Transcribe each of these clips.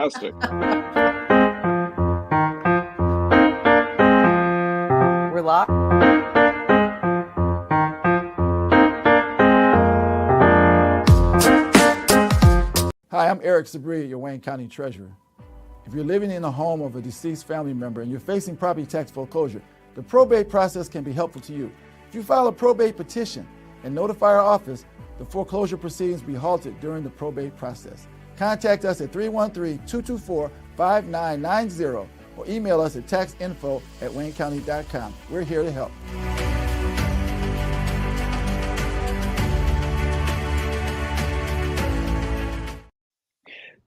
Fantastic. We're live. Hi, I'm Eric Sabri, your Wayne County Treasurer. If you're living in the home of a deceased family member and you're facing property tax foreclosure, the probate process can be helpful to you. If you file a probate petition and notify our office, the foreclosure proceedings will be halted during the probate process. Contact us at 313-224-5990 or email us at taxinfo@waynecounty.com. We're here to help.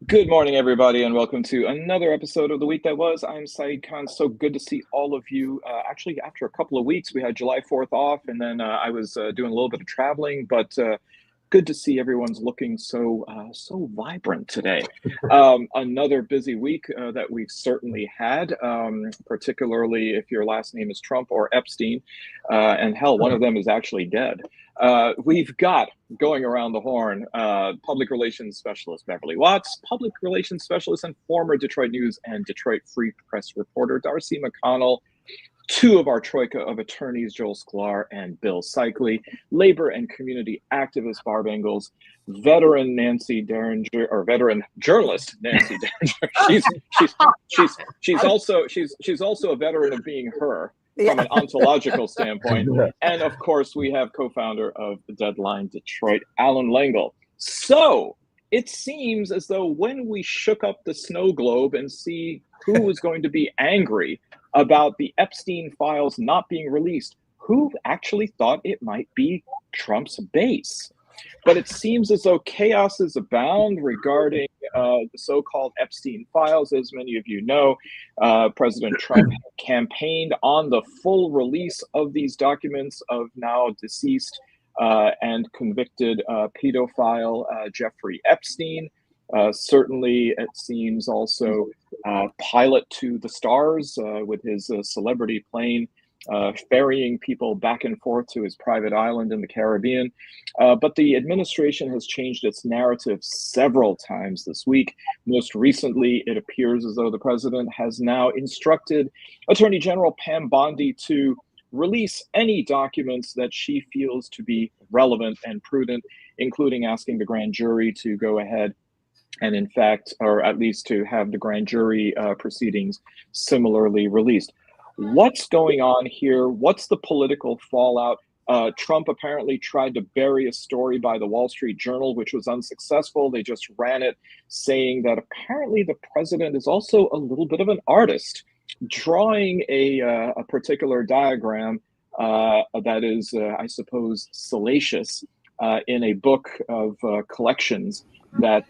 Good morning, everybody, and welcome to another episode of The Week That Was. I'm Saeed Khan. So good to see all of you. Actually, after a couple of weeks, we had July 4th off, and then I was doing a little bit of traveling, but good to see everyone's looking so vibrant today. Another busy week that we've certainly had, particularly if your last name is Trump or Epstein, and hell, one of them is actually dead. We've got, going around the horn, public relations specialist Beverly Watts, public relations specialist and former Detroit News and Detroit Free Press reporter Darci McConnell, two of our troika of attorneys, Joel Sklar and Bill Seikaly, labor and community activist Barb Ingalls, veteran Nancy Derringer, or veteran journalist Nancy Derringer. She's also a veteran of being her from an ontological standpoint. And of course, we have co-founder of Deadline Detroit, Allan Lengel. So it seems as though when we shook up the snow globe and see who was going to be angry about the Epstein files not being released, who actually thought it might be Trump's base? But it seems as though chaos is abound regarding the so-called Epstein files. As many of you know, President Trump campaigned on the full release of these documents of now deceased and convicted pedophile Jeffrey Epstein. Certainly, it seems also pilot to the stars with his celebrity plane ferrying people back and forth to his private island in the Caribbean. But the administration has changed its narrative several times this week. Most recently, it appears as though the president has now instructed Attorney General Pam Bondi to release any documents that she feels to be relevant and prudent, including asking the grand jury to go ahead and in fact, or at least to have the grand jury proceedings similarly released. What's going on here? What's the political fallout? Trump apparently tried to bury a story by the Wall Street Journal, which was unsuccessful. They just ran it, saying that apparently the president is also a little bit of an artist, drawing a particular diagram that is, I suppose, salacious in a book of collections that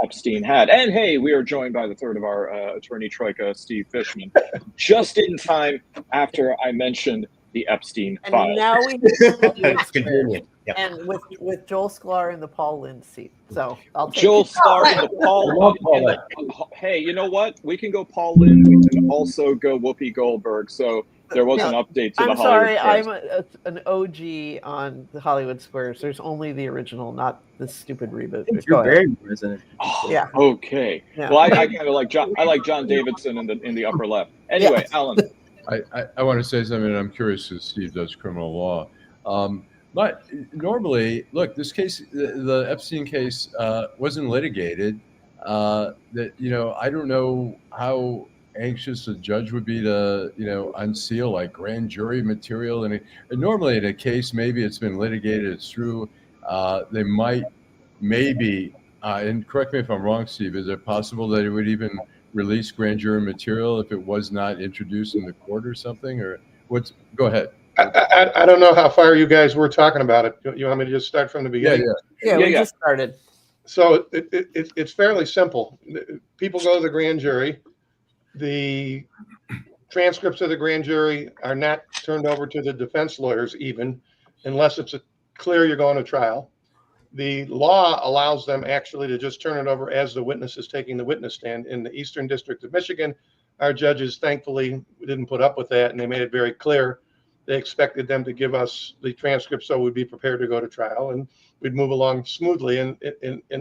Epstein had. And hey, we are joined by the third of our attorney troika, Steve Fishman, just in time after I mentioned the Epstein files. And now we and with Joel Sklar in the Paul Lynde seat. So I'll take Joel Sklar in the Paul Lynde. Hey, you know what? We can go Paul Lynde. We can also go Whoopi Goldberg. So there was an update to the Hollywood Squares. I'm an OG on the Hollywood Squares. There's only the original, not the stupid reboot. You're very president. Yeah. Okay. Yeah. Well, I kind of like John. I like John Davidson in the upper left. Anyway, yes. Allan. I want to say something. I'm curious because Steve does criminal law. But normally, look, this case, the Epstein case, wasn't litigated. I don't know how anxious a judge would be to, unseal like grand jury material. And normally in a case, maybe it's been litigated, it's through. They might, maybe, and correct me if I'm wrong, Steve, is it possible that it would even release grand jury material if it was not introduced in the court or something? Or go ahead. I don't know how far you guys were talking about it. You want me to just start from the beginning? Yeah, we just started. So it's fairly simple. People go to the grand jury. The transcripts of the grand jury are not turned over to the defense lawyers even, unless it's clear you're going to trial. The law allows them actually to just turn it over as the witness is taking the witness stand. In the Eastern District of Michigan, our judges thankfully didn't put up with that, and they made it very clear they expected them to give us the transcript so we'd be prepared to go to trial and we'd move along smoothly in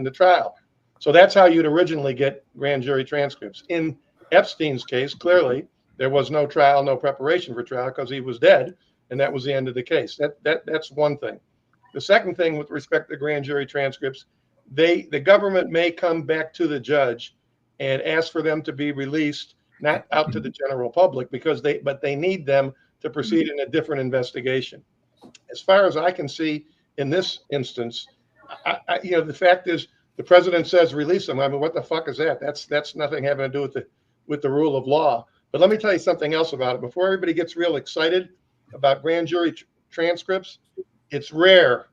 the trial. So that's how you'd originally get grand jury transcripts. In Epstein's case, clearly, there was no trial, no preparation for trial because he was dead, and that was the end of the case. That's one thing. The second thing with respect to grand jury transcripts, the government may come back to the judge and ask for them to be released, not out to the general public, but they need them to proceed in a different investigation. As far as I can see in this instance, the fact is the president says release them. I mean, what the fuck is that? That's nothing having to do with the rule of law. But let me tell you something else about it. Before everybody gets real excited about grand jury transcripts, it's rare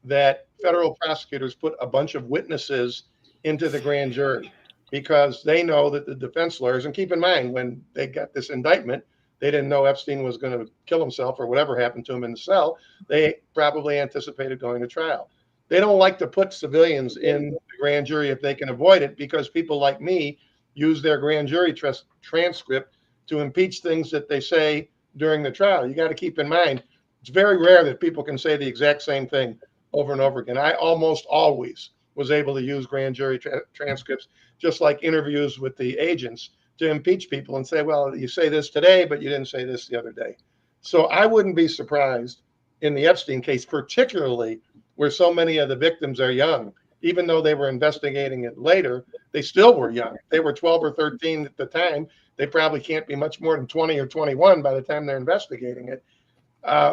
that federal prosecutors put a bunch of witnesses into the grand jury because they know that the defense lawyers, and keep in mind, when they got this indictment, they didn't know Epstein was going to kill himself or whatever happened to him in the cell. They probably anticipated going to trial. They don't like to put civilians in the grand jury if they can avoid it, because people like me use their grand jury transcript to impeach things that they say during the trial. You got to keep in mind, it's very rare that people can say the exact same thing over and over again. I almost always was able to use grand jury transcripts, just like interviews with the agents, to impeach people and say, well, you say this today, but you didn't say this the other day. So I wouldn't be surprised in the Epstein case, particularly where so many of the victims are young. Even though they were investigating it later, they still were young. They were 12 or 13 at the time. They probably can't be much more than 20 or 21 by the time they're investigating it.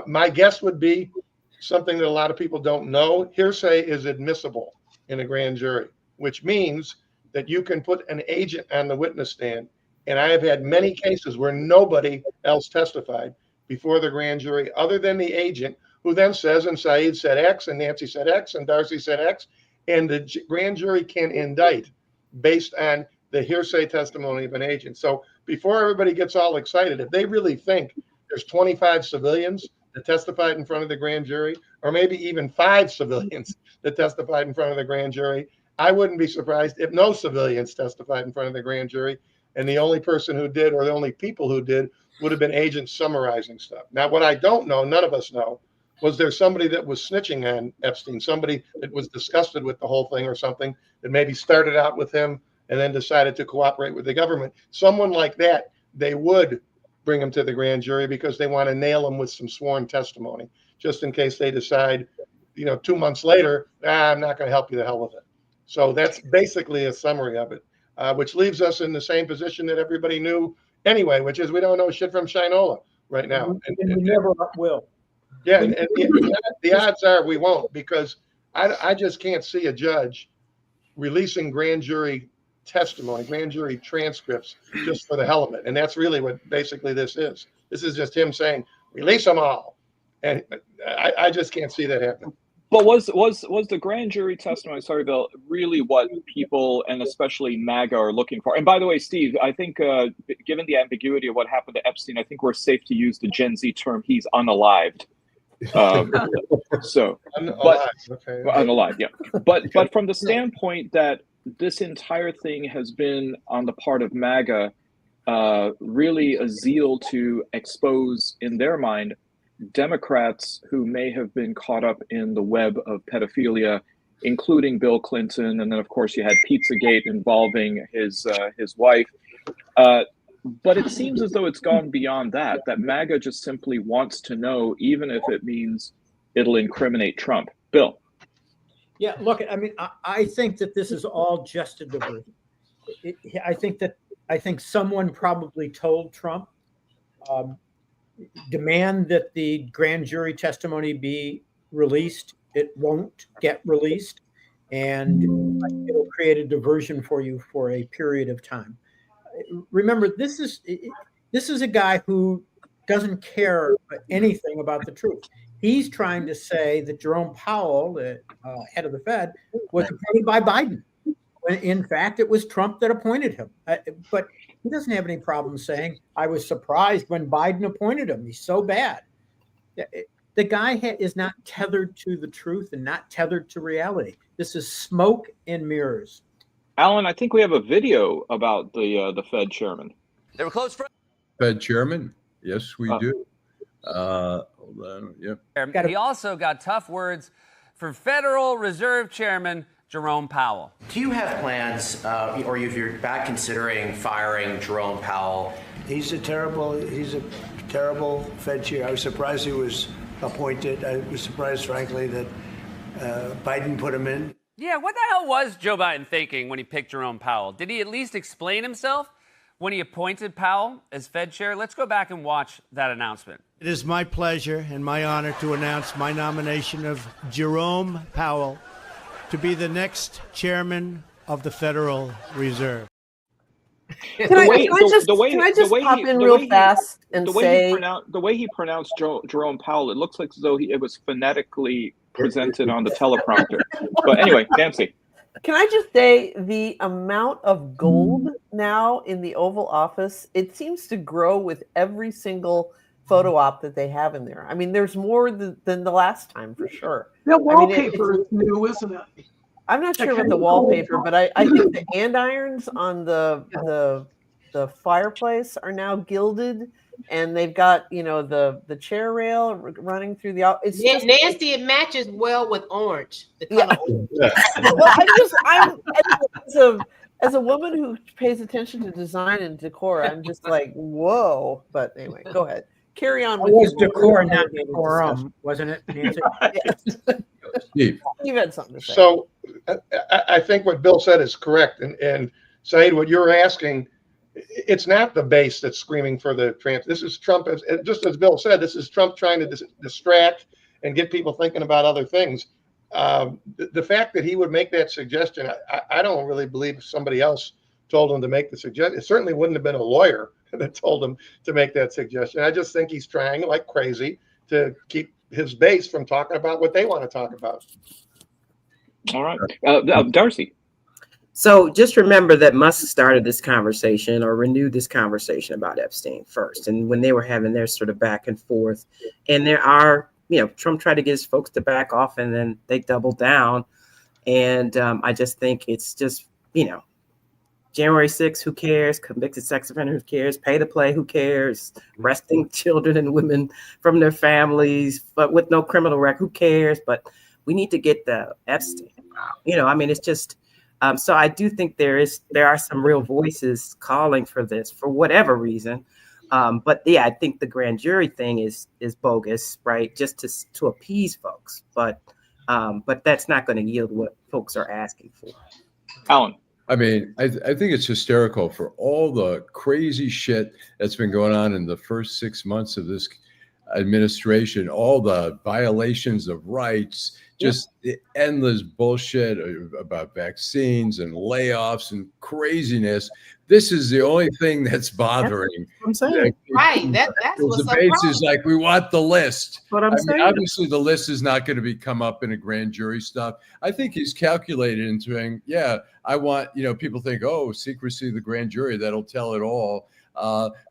My guess would be something that a lot of people don't know. Hearsay is admissible in a grand jury, which means that you can put an agent on the witness stand. And I have had many cases where nobody else testified before the grand jury other than the agent, who then says, and Saeed said X, and Nancy said X, and Darci said X, and the grand jury can indict based on the hearsay testimony of an agent. So before everybody gets all excited, if they really think there's 25 civilians that testified in front of the grand jury, or maybe even 5 civilians that testified in front of the grand jury, I wouldn't be surprised if no civilians testified in front of the grand jury, and the only person who did, or the only people who did, would have been agents summarizing stuff. Now, what I don't know, none of us know, was there somebody that was snitching on Epstein, somebody that was disgusted with the whole thing or something, that maybe started out with him and then decided to cooperate with the government? Someone like that, they would bring him to the grand jury because they want to nail him with some sworn testimony, just in case they decide, 2 months later, I'm not going to help you, the hell with it. So that's basically a summary of it, which leaves us in the same position that everybody knew anyway, which is we don't know shit from Shinola right now. And we never will. Yeah, and the odds are we won't, because I just can't see a judge releasing grand jury testimony, grand jury transcripts, just for the hell of it. And that's really what basically this is. This is just him saying, release them all. And I just can't see that happening. But was the grand jury testimony, sorry, Bill, really what people, and especially MAGA, are looking for? And by the way, Steve, I think given the ambiguity of what happened to Epstein, I think we're safe to use the Gen Z term, he's unalived. Unalive, yeah. But from the standpoint that this entire thing has been on the part of MAGA, really a zeal to expose, in their mind, Democrats who may have been caught up in the web of pedophilia, including Bill Clinton, and then of course you had Pizzagate involving his wife. But it seems as though it's gone beyond that MAGA just simply wants to know, even if it means it'll incriminate Trump. Bill. Yeah, look, I mean, I think that this is all just a diversion. I think someone probably told Trump, demand that the grand jury testimony be released. It won't get released, and it'll create a diversion for you for a period of time. Remember, this is a guy who doesn't care anything about the truth. He's trying to say that Jerome Powell, the head of the Fed, was appointed by Biden, when in fact it was Trump that appointed him. But he doesn't have any problem saying, I was surprised when Biden appointed him. He's so bad. The guy is not tethered to the truth and not tethered to reality. This is smoke and mirrors. Alan, I think we have a video about the Fed chairman. They were close friends. Fed chairman? Yes, we do. Hold on. Yep. He also got tough words from Federal Reserve Chairman Jerome Powell. Do you have plans, or if you're back considering firing Jerome Powell? He's a terrible Fed chair. I was surprised he was appointed. I was surprised, frankly, that Biden put him in. Yeah, what the hell was Joe Biden thinking when he picked Jerome Powell? Did he at least explain himself when he appointed Powell as Fed chair? Let's go back and watch that announcement. It is my pleasure and my honor to announce my nomination of Jerome Powell to be the next chairman of the Federal Reserve. Can I just pop in real fast and say the way he pronounced Jerome Powell, it looks like as though it was phonetically presented on the teleprompter. But anyway, Nancy. Can I just say the amount of gold now in the Oval Office, it seems to grow with every single photo op that they have in there. I mean, there's more than the last time for sure. The wallpaper is new, isn't it? I'm not sure about the wallpaper, but I think the andirons on the fireplace are now gilded, and they've got the chair rail running through the. It's just, Nancy, it matches well with orange. The color orange. Well, as a woman who pays attention to design and decor, I'm just like, whoa. But anyway, go ahead. Carry on. It was decor, not decorum, wasn't it, Nancy? Yes. Steve. You had something to say. So I think what Bill said is correct. And Saeed, what you're asking, it's not the base that's screaming for the trans. This is Trump, just as Bill said, this is Trump trying to distract and get people thinking about other things. The fact that he would make that suggestion, I don't really believe somebody else told him to make the suggestion. It certainly wouldn't have been a lawyer that told him to make that suggestion. I just think he's trying like crazy to keep his base from talking about what they want to talk about. All right. Darci. So just remember that Musk started this conversation or renewed this conversation about Epstein first. And when they were having their sort of back and forth, and there are, Trump tried to get his folks to back off and then they doubled down. And I just think it's just, January 6th, who cares? Convicted sex offender, who cares? Pay to play, who cares? Arresting children and women from their families, but with no criminal record, who cares? But we need to get the Epstein out. It's just, so I do think there are some real voices calling for this for whatever reason. But yeah, I think the grand jury thing is bogus, right? Just to appease folks. But that's not going to yield what folks are asking for. Allan. I mean, I think it's hysterical for all the crazy shit that's been going on in the first 6 months of this administration, all the violations of rights, just the endless bullshit about vaccines and layoffs and craziness. This is the only thing that's bothering. I'm saying. Right. That's what's the base is like, we want the list. What I'm saying. Obviously, the list is not going to come up in a grand jury stuff. I think he's calculated into saying, I want, people think, secrecy of the grand jury, that'll tell it all.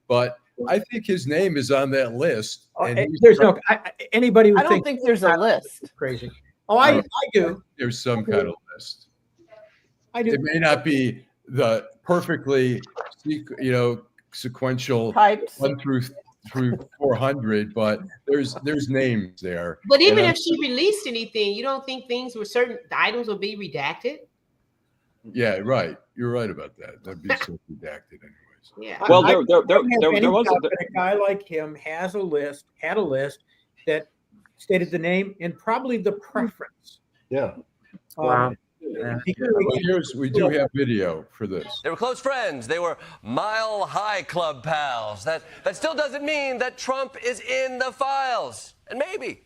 But I think his name is on that list. And there's anybody who I don't think there's a list. Crazy. Oh, I do. There's some kind of list. I do. It may not be the perfectly, sequential Types. 1 through 400, but there's names there. But even if she released anything, you don't think certain items will be redacted? Yeah, right. You're right about that. That'd be so redacted anyways. Yeah. Well, there was a guy like him had a list that stated the name and probably the preference. Yeah. Wow. We do have video for this. They were close friends. They were Mile High Club pals. That still doesn't mean that Trump is in the files. And maybe.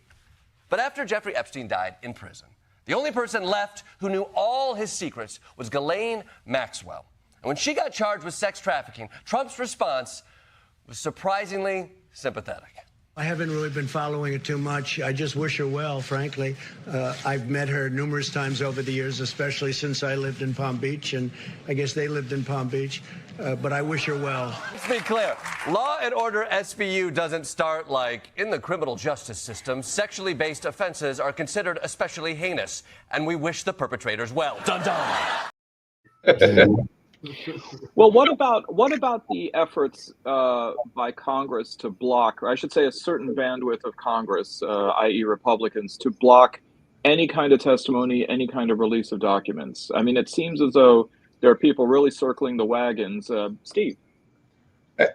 But after Jeffrey Epstein died in prison, the only person left who knew all his secrets was Ghislaine Maxwell. And when she got charged with sex trafficking, Trump's response was surprisingly sympathetic. I haven't really been following it too much. I just wish her well, frankly. I've met her numerous times over the years, especially since I lived in Palm Beach, and I guess they lived in Palm Beach. But I wish her well. Let's be clear. Law and Order SVU doesn't start like, in the criminal justice system, sexually based offenses are considered especially heinous, and we wish the perpetrators well. Dun dun. Well, what about the efforts by Congress to block, or I should say a certain bandwidth of Congress, i.e. Republicans, to block any kind of testimony, any kind of release of documents. I mean, it seems as though there are people really circling the wagons. Steve?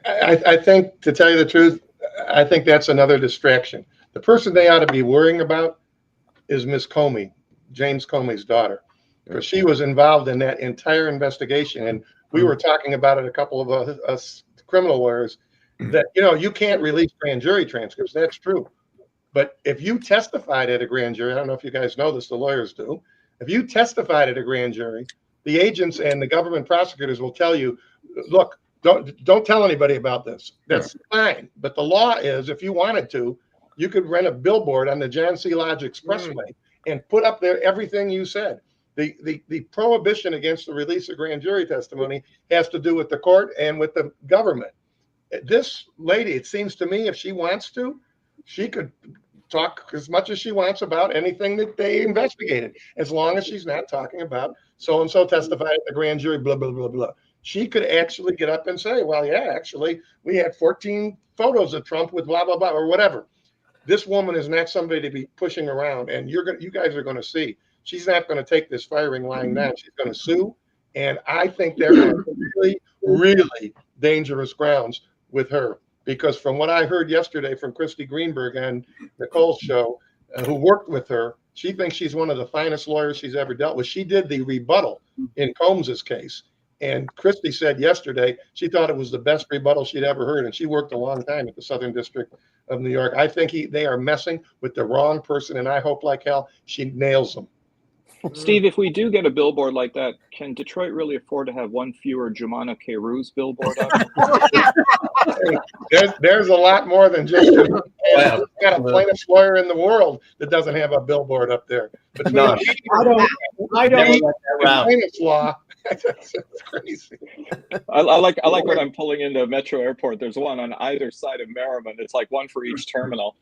I think, to tell you the truth, I think that's another distraction. The person they ought to be worrying about is Miss Comey, James Comey's daughter, because she was involved in that entire investigation. And we were talking about it, a couple of us criminal lawyers, that, you can't release grand jury transcripts. That's true. But if you testified at a grand jury, I don't know if you guys know this, the lawyers do. If you testified at a grand jury, the agents and the government prosecutors will tell you, look, don't tell anybody about this. That's fine. But the law is, if you wanted to, you could rent a billboard on the John C. Lodge Expressway and put up there everything you said. The prohibition against the release of grand jury testimony has to do with the court and with the government. This lady, it seems to me, if she wants to, she could talk as much as she wants about anything that they investigated, as long as she's not talking about so-and-so testified at the grand jury, blah, blah, blah, blah. She could actually get up and say, well, yeah, actually, we had 14 photos of Trump with blah, blah, blah, or whatever. This woman is not somebody to be pushing around, and you guys are going to see. She's not going to take this firing line down. She's going to sue, and I think they're on really, really dangerous grounds with her. Because from what I heard yesterday from Christy Greenberg on Nicole's show, who worked with her, she thinks she's one of the finest lawyers she's ever dealt with. She did the rebuttal in Combs's case. And Christy said yesterday she thought it was the best rebuttal she'd ever heard. And she worked a long time at the Southern District of New York. I think they are messing with the wrong person. And I hope like hell she nails them. Steve, if we do get a billboard like that, can Detroit really afford to have one fewer Jumana Keiru's billboard up? There's a lot more than just we've got a plaintiff's lawyer in the world that doesn't have a billboard up there. But I don't plaintiff's law. That's crazy. I like when I'm pulling into Metro Airport. There's one on either side of Merriman. It's like one for each terminal.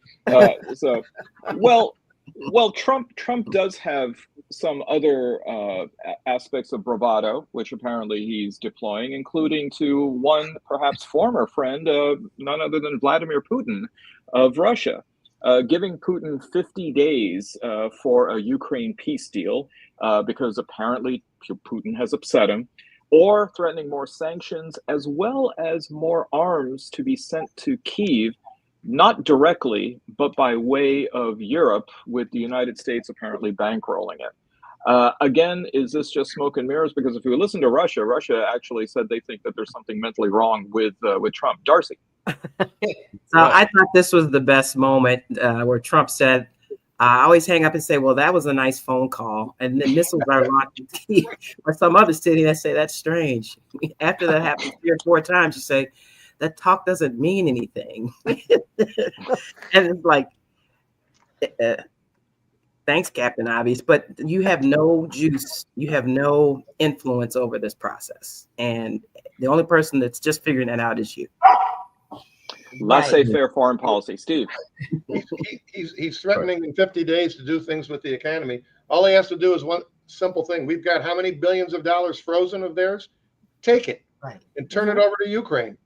Well, Trump does have some other aspects of bravado, which apparently he's deploying, including to one perhaps former friend, none other than Vladimir Putin of Russia, giving Putin 50 days for a Ukraine peace deal because apparently Putin has upset him, or threatening more sanctions as well as more arms to be sent to Kyiv, not directly, but by way of Europe, with the United States apparently bankrolling it. Again, is this just smoke and mirrors? Because if you listen to Russia, Russia actually said they think that there's something mentally wrong with Trump. Darcy. So I thought this was the best moment where Trump said, I always hang up and say, well, that was a nice phone call. And then missiles are launched or some other city that say that's strange. After that happens 3 or 4 times, you say, that talk doesn't mean anything. And it's like, thanks, Captain Obvious, but you have no juice. You have no influence over this process. And the only person that's just figuring that out is you. Laissez-faire foreign policy. Steve. He's threatening in 50 days to do things with the economy. All he has to do is one simple thing. We've got how many billions of dollars frozen of theirs? Take it and turn it over to Ukraine.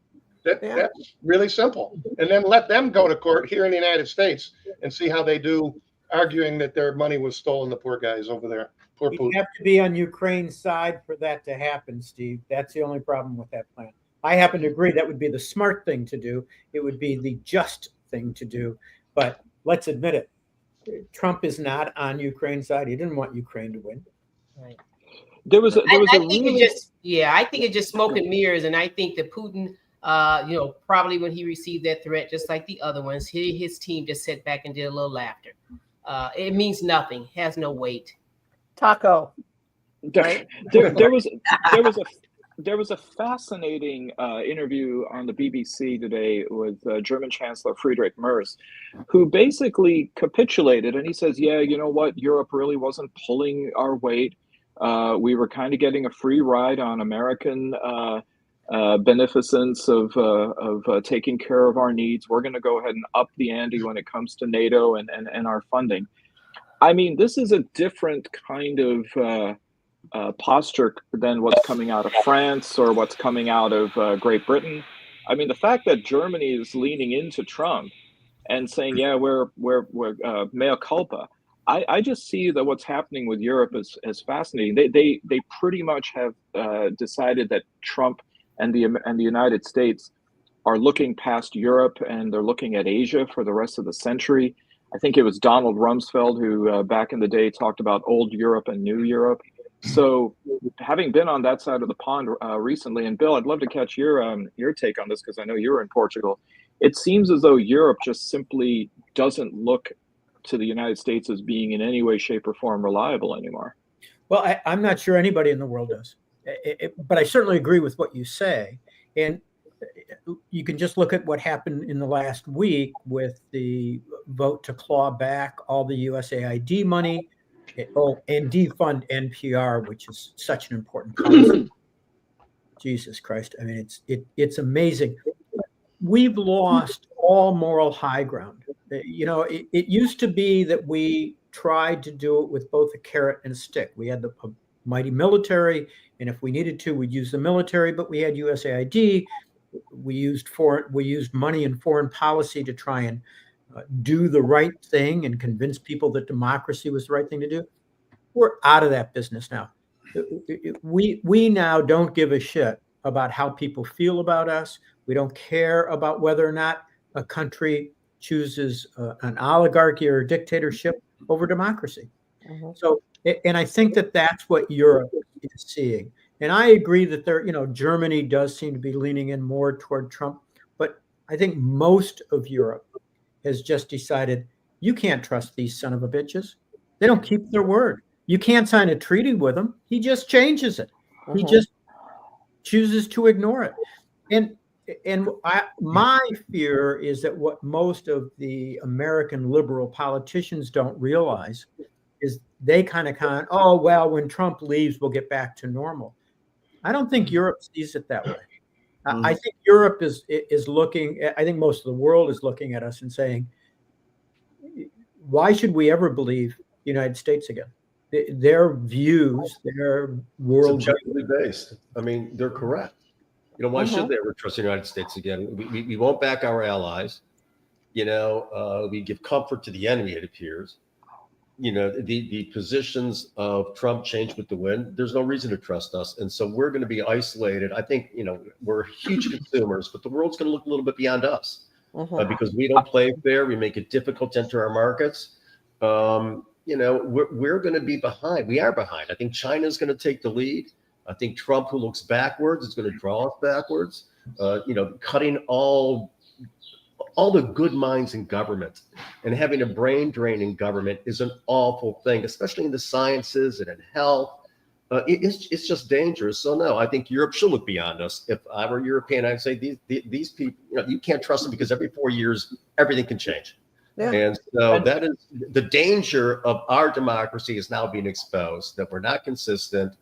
That's really simple. And then let them go to court here in the United States and see how they do, arguing that their money was stolen, the poor guys over there. Poor Putin. You have to be on Ukraine's side for that to happen, Steve. That's the only problem with that plan. I happen to agree that would be the smart thing to do. It would be the just thing to do. But let's admit it. Trump is not on Ukraine's side. He didn't want Ukraine to win. Right. I think it's just smoke and mirrors. And I think that Putin, probably when he received that threat, just like the other ones, his team just sat back and did a little laughter. It means nothing, has no weight. Taco. Right? There was a fascinating interview on the BBC today with German Chancellor Friedrich Merz, who basically capitulated, and he says, yeah, you know what, Europe really wasn't pulling our weight. We were kind of getting a free ride on American beneficence of taking care of our needs. We're going to go ahead and up the ante when it comes to NATO and our funding. I mean, this is a different kind of posture than what's coming out of France or what's coming out of Great Britain. I mean, the fact that Germany is leaning into Trump and saying, yeah, we're mea culpa. I just see that what's happening with Europe is fascinating. They pretty much have decided that Trump and the United States are looking past Europe and they're looking at Asia for the rest of the century. I think it was Donald Rumsfeld who back in the day talked about old Europe and new Europe. So having been on that side of the pond recently, and Bill, I'd love to catch your take on this because I know you're in Portugal. It seems as though Europe just simply doesn't look to the United States as being in any way, shape, or form reliable anymore. Well, I'm not sure anybody in the world does, but I certainly agree with what you say. And you can just look at what happened in the last week with the vote to claw back all the USAID money and defund NPR, which is such an important policy. Jesus Christ. I mean, it's amazing. We've lost all moral high ground. You know, it used to be that we tried to do it with both a carrot and a stick. We had the mighty military, and if we needed to, we'd use the military, but we had USAID. We used money and foreign policy to try and do the right thing and convince people that democracy was the right thing to do. We're out of that business now. We now don't give a shit about how people feel about us. We don't care about whether or not a country chooses an oligarchy or a dictatorship over democracy. Mm-hmm. So, and I think that that's what Europe is seeing. And I agree that Germany does seem to be leaning in more toward Trump, but I think most of Europe has just decided you can't trust these son of a bitches. They don't keep their word. You can't sign a treaty with them. He just changes it. Mm-hmm. He just chooses to ignore it. And my fear is that what most of the American liberal politicians don't realize is they kind of, oh, well, when Trump leaves, we'll get back to normal. I don't think Europe sees it that way. I think Europe is looking, I think most of the world is looking at us and saying, why should we ever believe the United States again? Their views, their world. It's objectively based. I mean, they're correct. Why should they ever trust the United States again? We won't back our allies. We give comfort to the enemy, it appears. The positions of Trump change with the wind. There's no reason to trust us. And so we're going to be isolated. I think, we're huge consumers, but the world's going to look a little bit beyond us because we don't play fair. We make it difficult to enter our markets. We're going to be behind. We are behind. I think China's going to take the lead. I think Trump, who looks backwards, is going to draw us backwards. Cutting all the good minds in government and having a brain drain in government is an awful thing, especially in the sciences and in health. It's just dangerous. So no, I think Europe should look beyond us. If I were European, I'd say these people, you can't trust them because every 4 years everything can change. Yeah. And so that is the danger of our democracy is now being exposed, that we're not consistent.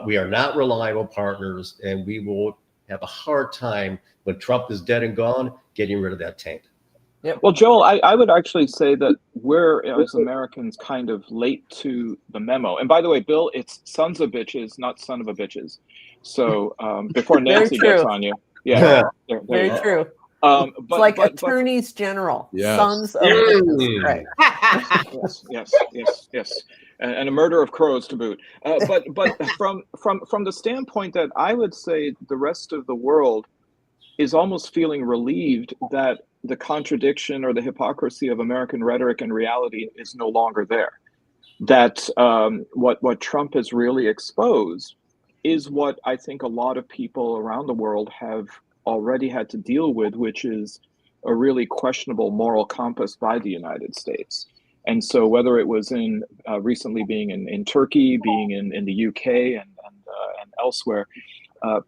We are not reliable partners, and we will have a hard time when Trump is dead and gone, getting rid of that taint. Yeah. Well, Joel, I would actually say that we're, as Americans, kind of late to the memo. And by the way, Bill, it's sons of bitches, not son of a bitches. So before Nancy gets on you. Yeah. Very true. It's like attorneys general, sons of bitches. Right. Yes. And a murder of crows to boot. But from the standpoint that I would say the rest of the world is almost feeling relieved that the contradiction or the hypocrisy of American rhetoric and reality is no longer there. That what Trump has really exposed is what I think a lot of people around the world have already had to deal with, which is a really questionable moral compass by the United States. And so whether it was in recently being in Turkey, being in the UK and elsewhere,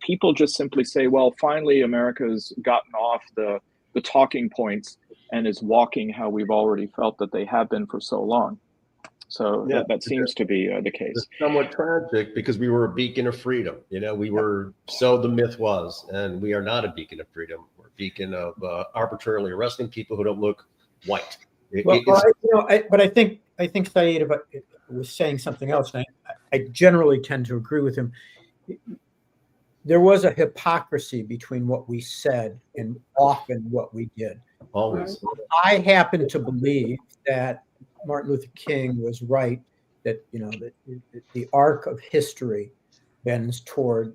people just simply say, well, finally, America's gotten off the talking points and is walking how we've already felt that they have been for so long. So that seems to be the case. It's somewhat tragic because we were a beacon of freedom. We were, so the myth was, and we are not a beacon of freedom. We're a beacon of arbitrarily arresting people who don't look white. But I think Saeed was saying something else, and I generally tend to agree with him. There was a hypocrisy between what we said and often what we did. Always. I happen to believe that Martin Luther King was right that the arc of history bends toward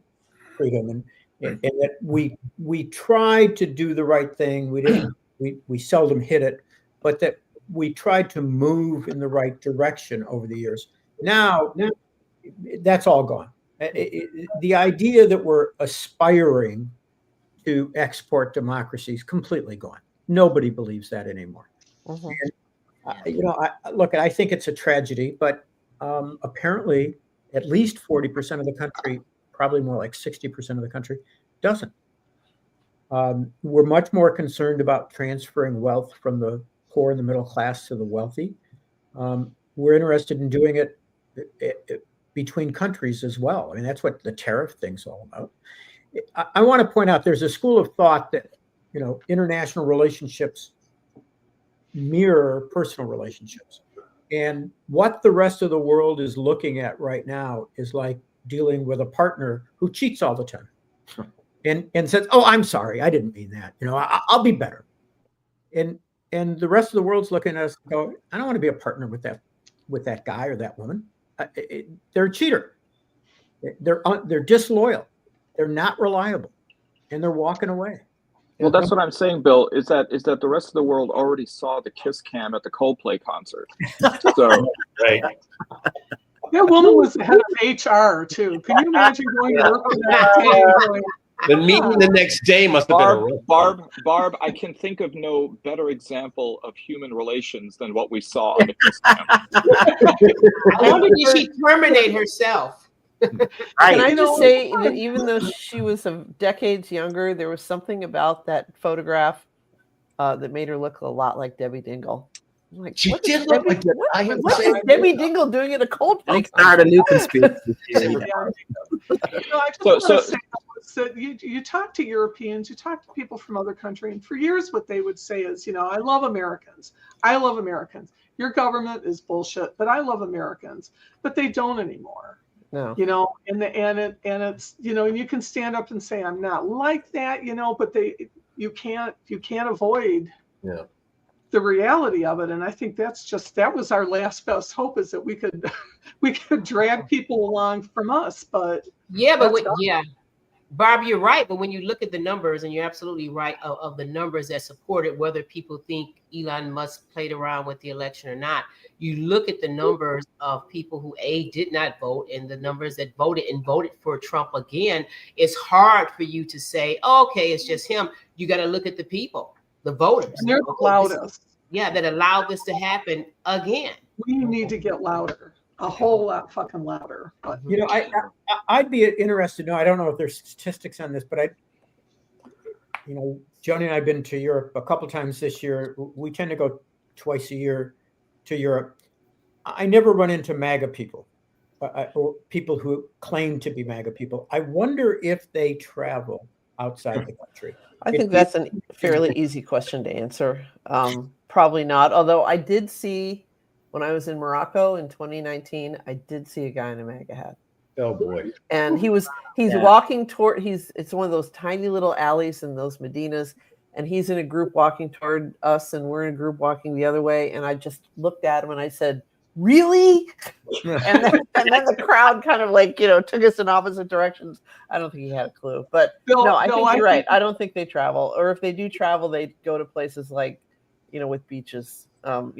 freedom, and that we tried to do the right thing. We seldom hit it, but that we tried to move in the right direction over the years. Now that's all gone. The idea that we're aspiring to export democracy is completely gone. Nobody believes that anymore. And, look, I think it's a tragedy, but apparently at least 40% of the country, probably more like 60% of the country, doesn't. We're much more concerned about transferring wealth from the poor and the middle class to the wealthy. We're interested in doing it between countries as well. I mean, that's what the tariff thing's all about. I want to point out there's a school of thought that, international relationships mirror personal relationships. And what the rest of the world is looking at right now is like dealing with a partner who cheats all the time and says, "Oh, I'm sorry, I didn't mean that. I'll be better." And the rest of the world's looking at us and go, "I don't want to be a partner with that guy or that woman. They're a cheater. They're disloyal. They're not reliable, and they're walking away." Well, that's what I'm saying, Bill, is that the rest of the world already saw the kiss cam at the Coldplay concert. So, right. That woman was the head of HR too. Can you imagine going to work with that day and going, The meeting the next day must have been a Barb, I can think of no better example of human relations than what we saw on the kiss cam. I wonder, did she terminate herself? Can I just say that even though she was decades younger, there was something about that photograph that made her look a lot like Debbie Dingle. Like, she did look like that. What is Debbie Dingle doing at a Coldplay? Start a new conspiracy. You talk to Europeans, you talk to people from other countries, and for years what they would say is, I love Americans. I love Americans. Your government is bullshit, but I love Americans. But they don't anymore. No. And it's, and you can stand up and say, I'm not like that, but you can't avoid the reality of it. And I think that was our last best hope, is that we could drag people along from us. But Barb, you're right. But when you look at the numbers, and you're absolutely right of the numbers that support it, whether people think Elon Musk played around with the election or not, you look at the numbers of people who did not vote and the numbers that voted for Trump again. It's hard for you to say, okay, it's just him. You got to look at the people, the voters. And they're the loudest. That allowed this to happen again. We need to get louder. A whole lot fucking louder. But I'd be interested to know, I don't know if there's statistics on this, but Joni and I have been to Europe a couple times this year. We tend to go twice a year to Europe. I never run into MAGA people or people who claim to be MAGA people. I wonder if they travel outside the country. I think that's a fairly easy question to answer. Probably not. Although I did see, when I was in Morocco in 2019, I did see a guy in a MAGA hat. Oh boy! And he's walking toward. It's one of those tiny little alleys in those Medinas, and he's in a group walking toward us, and we're in a group walking the other way. And I just looked at him and I said, "Really?" and then the crowd kind of took us in opposite directions. I don't think he had a clue, but I think you're right. I don't think they travel, or if they do travel, they go to places like, with beaches. All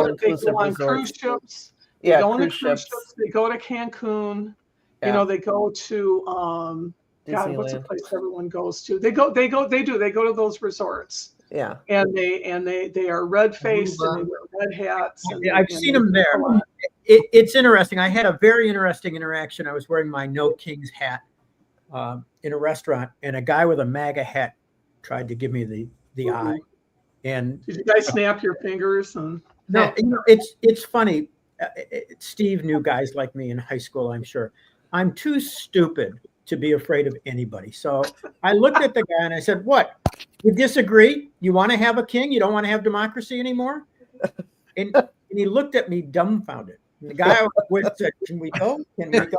inclusive on cruise ships. They go on cruise ships. They go to Cancun. They go to what's the place everyone goes to? They go to those resorts. Yeah. And they are red faced and they wear red hats. I've seen them there. It's interesting. I had a very interesting interaction. I was wearing my No Kings hat in a restaurant, and a guy with a MAGA hat tried to give me the eye. And did you guys snap your fingers? And no, it's funny. Steve knew guys like me in high school, I'm sure. I'm too stupid to be afraid of anybody. So I looked at the guy and I said, "What? You disagree? You want to have a king? You don't want to have democracy anymore?" And he looked at me dumbfounded. And the guy said, "Can we go? Can we go?"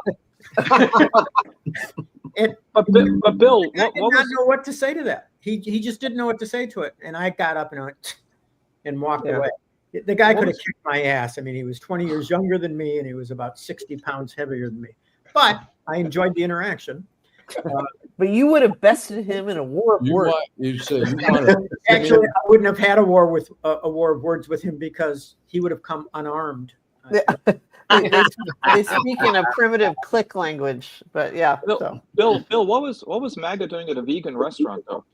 But Bill, I did not know what to say to that. He just didn't know what to say to it, and I got up and walked away. The guy could have kicked my ass. I mean, he was 20 years younger than me, and he was about 60 pounds heavier than me. But I enjoyed the interaction. But you would have bested him in a war of words. Actually, I wouldn't have had a war of words with him because he would have come unarmed. They speak in a primitive click language, but yeah. Bill, what was MAGA doing at a vegan restaurant though?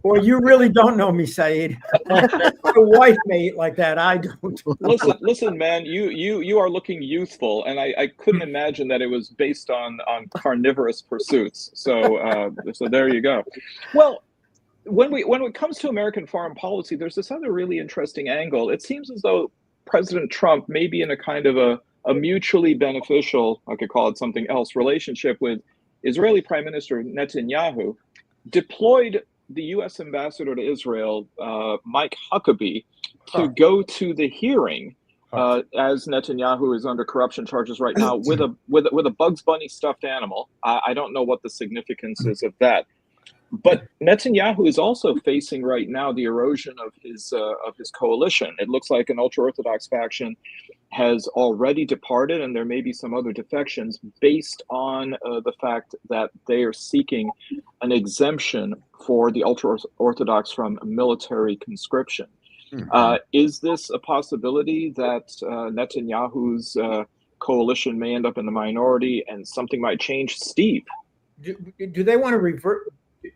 Well, you really don't know me, Saeed. My wife may eat like that. I don't. Listen, man. You are looking youthful, and I couldn't imagine that it was based on carnivorous pursuits. So so there you go. Well, when it comes to American foreign policy, there's this other really interesting angle. It seems as though President Trump may be in a kind of a mutually beneficial, I could call it something else, relationship with Israeli Prime Minister Netanyahu, deployed the U.S. ambassador to Israel, Mike Huckabee, to go to the hearing as Netanyahu is under corruption charges right now with a Bugs Bunny stuffed animal. I don't know what the significance is of that. But Netanyahu is also facing right now the erosion of his coalition. It looks like an ultra-orthodox faction has already departed, and there may be some other defections based on the fact that they are seeking an exemption for the ultra-orthodox from military conscription. Is this a possibility that Netanyahu's coalition may end up in the minority and something might change? Steve? Do they want to revert?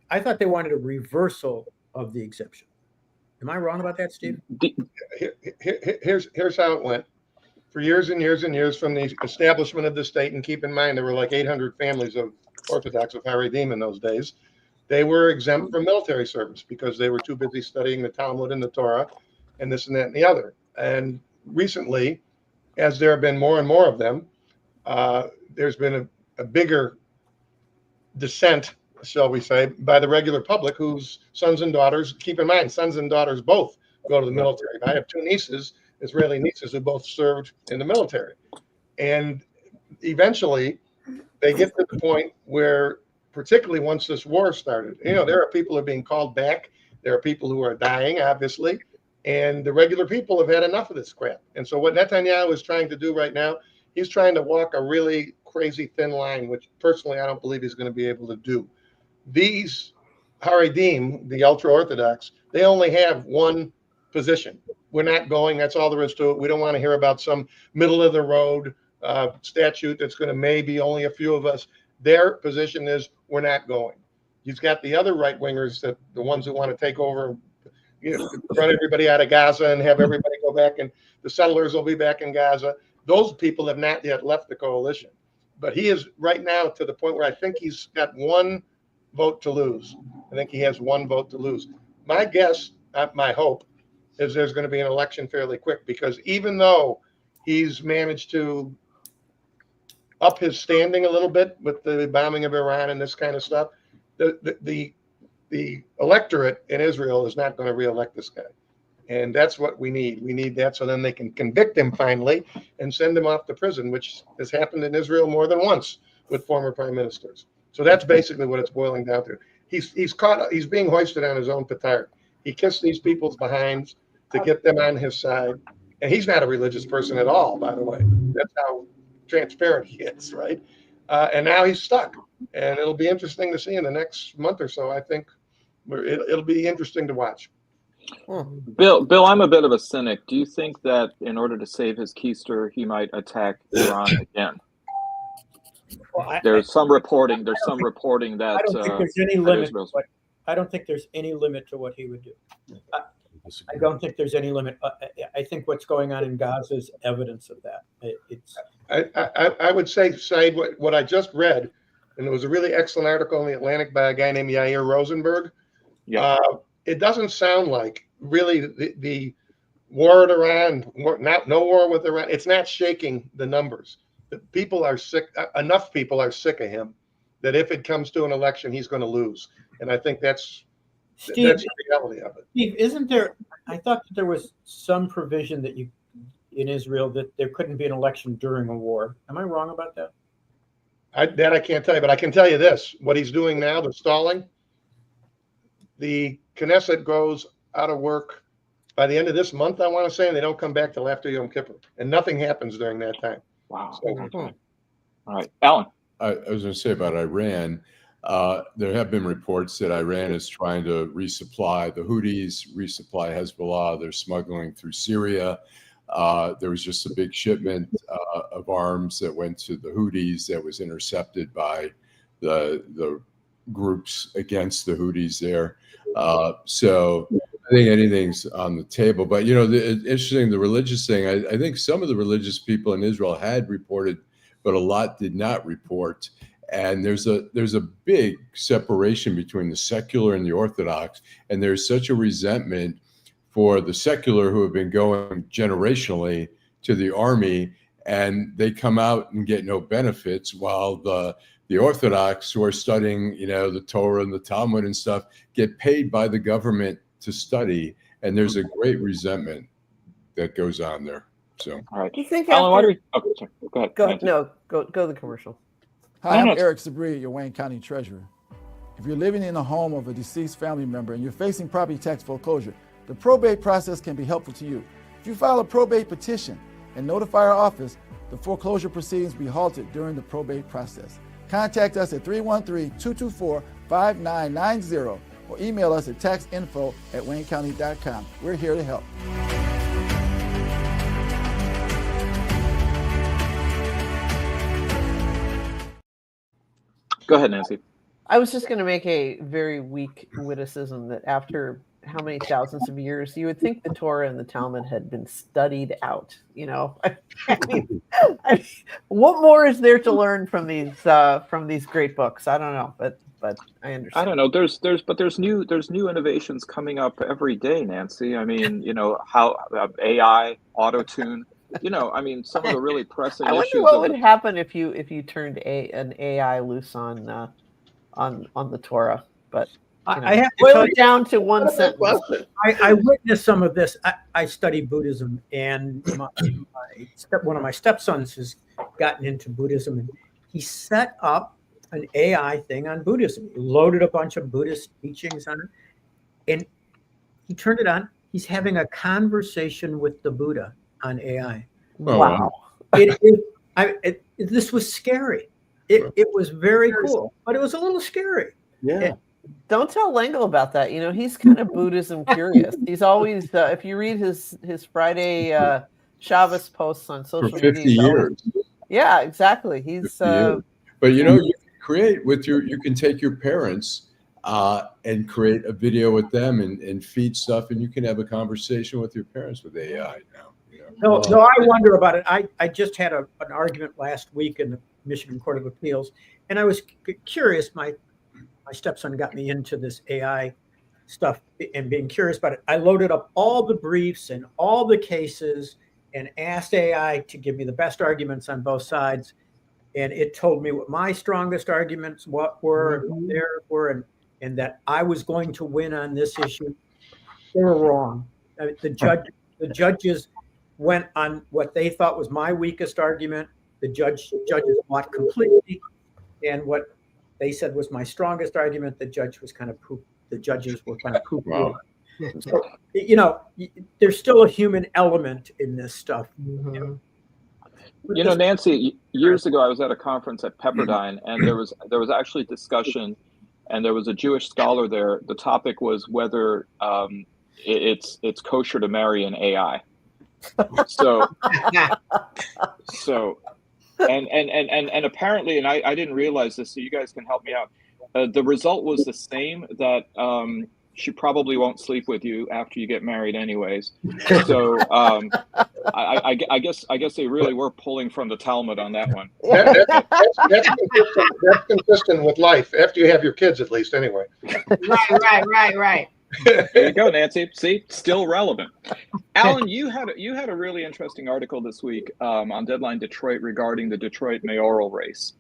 I thought they wanted a reversal of the exemption. Am I wrong about that, Steve? Here's how it went. For years and years and years from the establishment of the state, and keep in mind there were like 800 families of Orthodox of Haredim in those days, they were exempt from military service because they were too busy studying the Talmud and the Torah and this and that and the other. And recently, as there have been more and more of them, there's been a bigger descent, shall we say, by the regular public whose sons and daughters, keep in mind, sons and daughters both go to the military. I have two nieces, Israeli nieces, who both served in the military. And eventually they get to the point where, particularly once this war started, there are people who are being called back. There are people who are dying, obviously. And the regular people have had enough of this crap. And so what Netanyahu is trying to do right now, he's trying to walk a really crazy thin line, which personally I don't believe he's going to be able to do. These Haredim, the ultra-Orthodox, they only have one position. We're not going. That's all there is to it. We don't want to hear about some middle-of-the-road statute that's going to maybe only a few of us. Their position is we're not going. You've got the other right-wingers, that the ones who want to take over, run everybody out of Gaza and have everybody go back, and the settlers will be back in Gaza. Those people have not yet left the coalition. But he is right now to the point where I think he's got one vote to lose. I think he has one vote to lose. My guess, my hope, is there's going to be an election fairly quick, because even though he's managed to up his standing a little bit with the bombing of Iran and this kind of stuff, the electorate in Israel is not going to reelect this guy. And that's what we need. We need that so then they can convict him finally and send him off to prison, which has happened in Israel more than once with former prime ministers. So that's basically what it's boiling down to. He's being hoisted on his own petard. He kissed these people's behinds to get them on his side. And he's not a religious person at all, by the way. That's how transparent he is, right? And now he's stuck. And it'll be interesting to see in the next month or so. I think it'll be interesting to watch. Bill, I'm a bit of a cynic. Do you think that in order to save his keister, he might attack Iran again? Well, there's some reporting that I don't think there's any limit. I don't think there's any limit to what he would do. I don't think there's any limit. I think what's going on in Gaza is evidence of that. I would say, Saeed, what I just read, and it was a really excellent article in the Atlantic by a guy named Yair Rosenberg. Yeah. It doesn't sound like really the war in Iran, no war with Iran. It's not shaking the numbers. The people are sick. Enough people are sick of him that if it comes to an election, he's going to lose. And I think that's the reality of it. Steve, isn't there? I thought that there was some provision that in Israel that there couldn't be an election during a war. Am I wrong about that? I can't tell you, but I can tell you this: what he's doing now, the stalling. The Knesset goes out of work by the end of this month, I want to say, and they don't come back till after Yom Kippur, and nothing happens during that time. Wow. So, All right, Allan. I was going to say about Iran. There have been reports that Iran is trying to resupply the Houthis, resupply Hezbollah. They're smuggling through Syria. There was just a big shipment of arms that went to the Houthis that was intercepted by the groups against the Houthis there. So I think anything's on the table. But, interesting, the religious thing, I think some of the religious people in Israel had reported, but a lot did not report. And there's a big separation between the secular and the Orthodox. And there's such a resentment for the secular who have been going generationally to the army, and they come out and get no benefits, while the Orthodox who are studying, the Torah and the Talmud and stuff, get paid by the government to study. And there's a great resentment that goes on there. So, all right. Do you think Allan, why do we? Oh, sorry. Go ahead. Go to the commercial. Hi, I'm Eric Sabri, your Wayne County Treasurer. If you're living in the home of a deceased family member and you're facing property tax foreclosure, the probate process can be helpful to you. If you file a probate petition and notify our office, the foreclosure proceedings will be halted during the probate process. Contact us at 313-224-5990 or email us at taxinfo@waynecounty.com. We're here to help. Go ahead, Nancy. I was just going to make a very weak witticism that after how many thousands of years, you would think the Torah and the Talmud had been studied out. I mean, what more is there to learn from these great books? I don't know, but I understand. I don't know. There's new innovations coming up every day, Nancy. I mean, how AI, auto tune. I mean, some of the really pressing issues. I wonder what would happen if you turned an AI loose on the Torah. But I have to boil it down to one sentence. I witnessed some of this. I study Buddhism, and one of my stepsons has gotten into Buddhism, and he set up an AI thing on Buddhism. He loaded a bunch of Buddhist teachings on it, and he turned it on. He's having a conversation with the Buddha on AI. Wow. This was scary. It was very cool, but it was a little scary. Yeah. Don't tell Lengel about that. He's kind of Buddhism curious. He's always, if you read his Friday Shabbos posts on social for 50 media. years. Yeah, exactly. He's. But you can create you can take your parents and create a video with them and feed stuff, and you can have a conversation with your parents with AI now. No, I wonder about it. I just had an argument last week in the Michigan Court of Appeals, and I was curious. My stepson got me into this AI stuff and being curious about it. I loaded up all the briefs and all the cases and asked AI to give me the best arguments on both sides, and it told me what my strongest arguments were, and what theirs were, and that I was going to win on this issue. They were wrong. The judges went on what they thought was my weakest argument. The judges bought completely, and what they said was my strongest argument, the judges were kind of poop. Wow. So, there's still a human element in this stuff. Nancy, years ago I was at a conference at Pepperdine, and there was actually discussion, and there was a Jewish scholar there. The topic was whether it's kosher to marry an AI. So and apparently, and I didn't realize this, so you guys can help me out. The result was the same, that she probably won't sleep with you after you get married anyways. So I guess they really were pulling from the Talmud on that one. That's consistent with life after you have your kids, at least, anyway. Right. There you go, Nancy. See, still relevant. Allan, you had a really interesting article this week on Deadline Detroit regarding the Detroit mayoral race,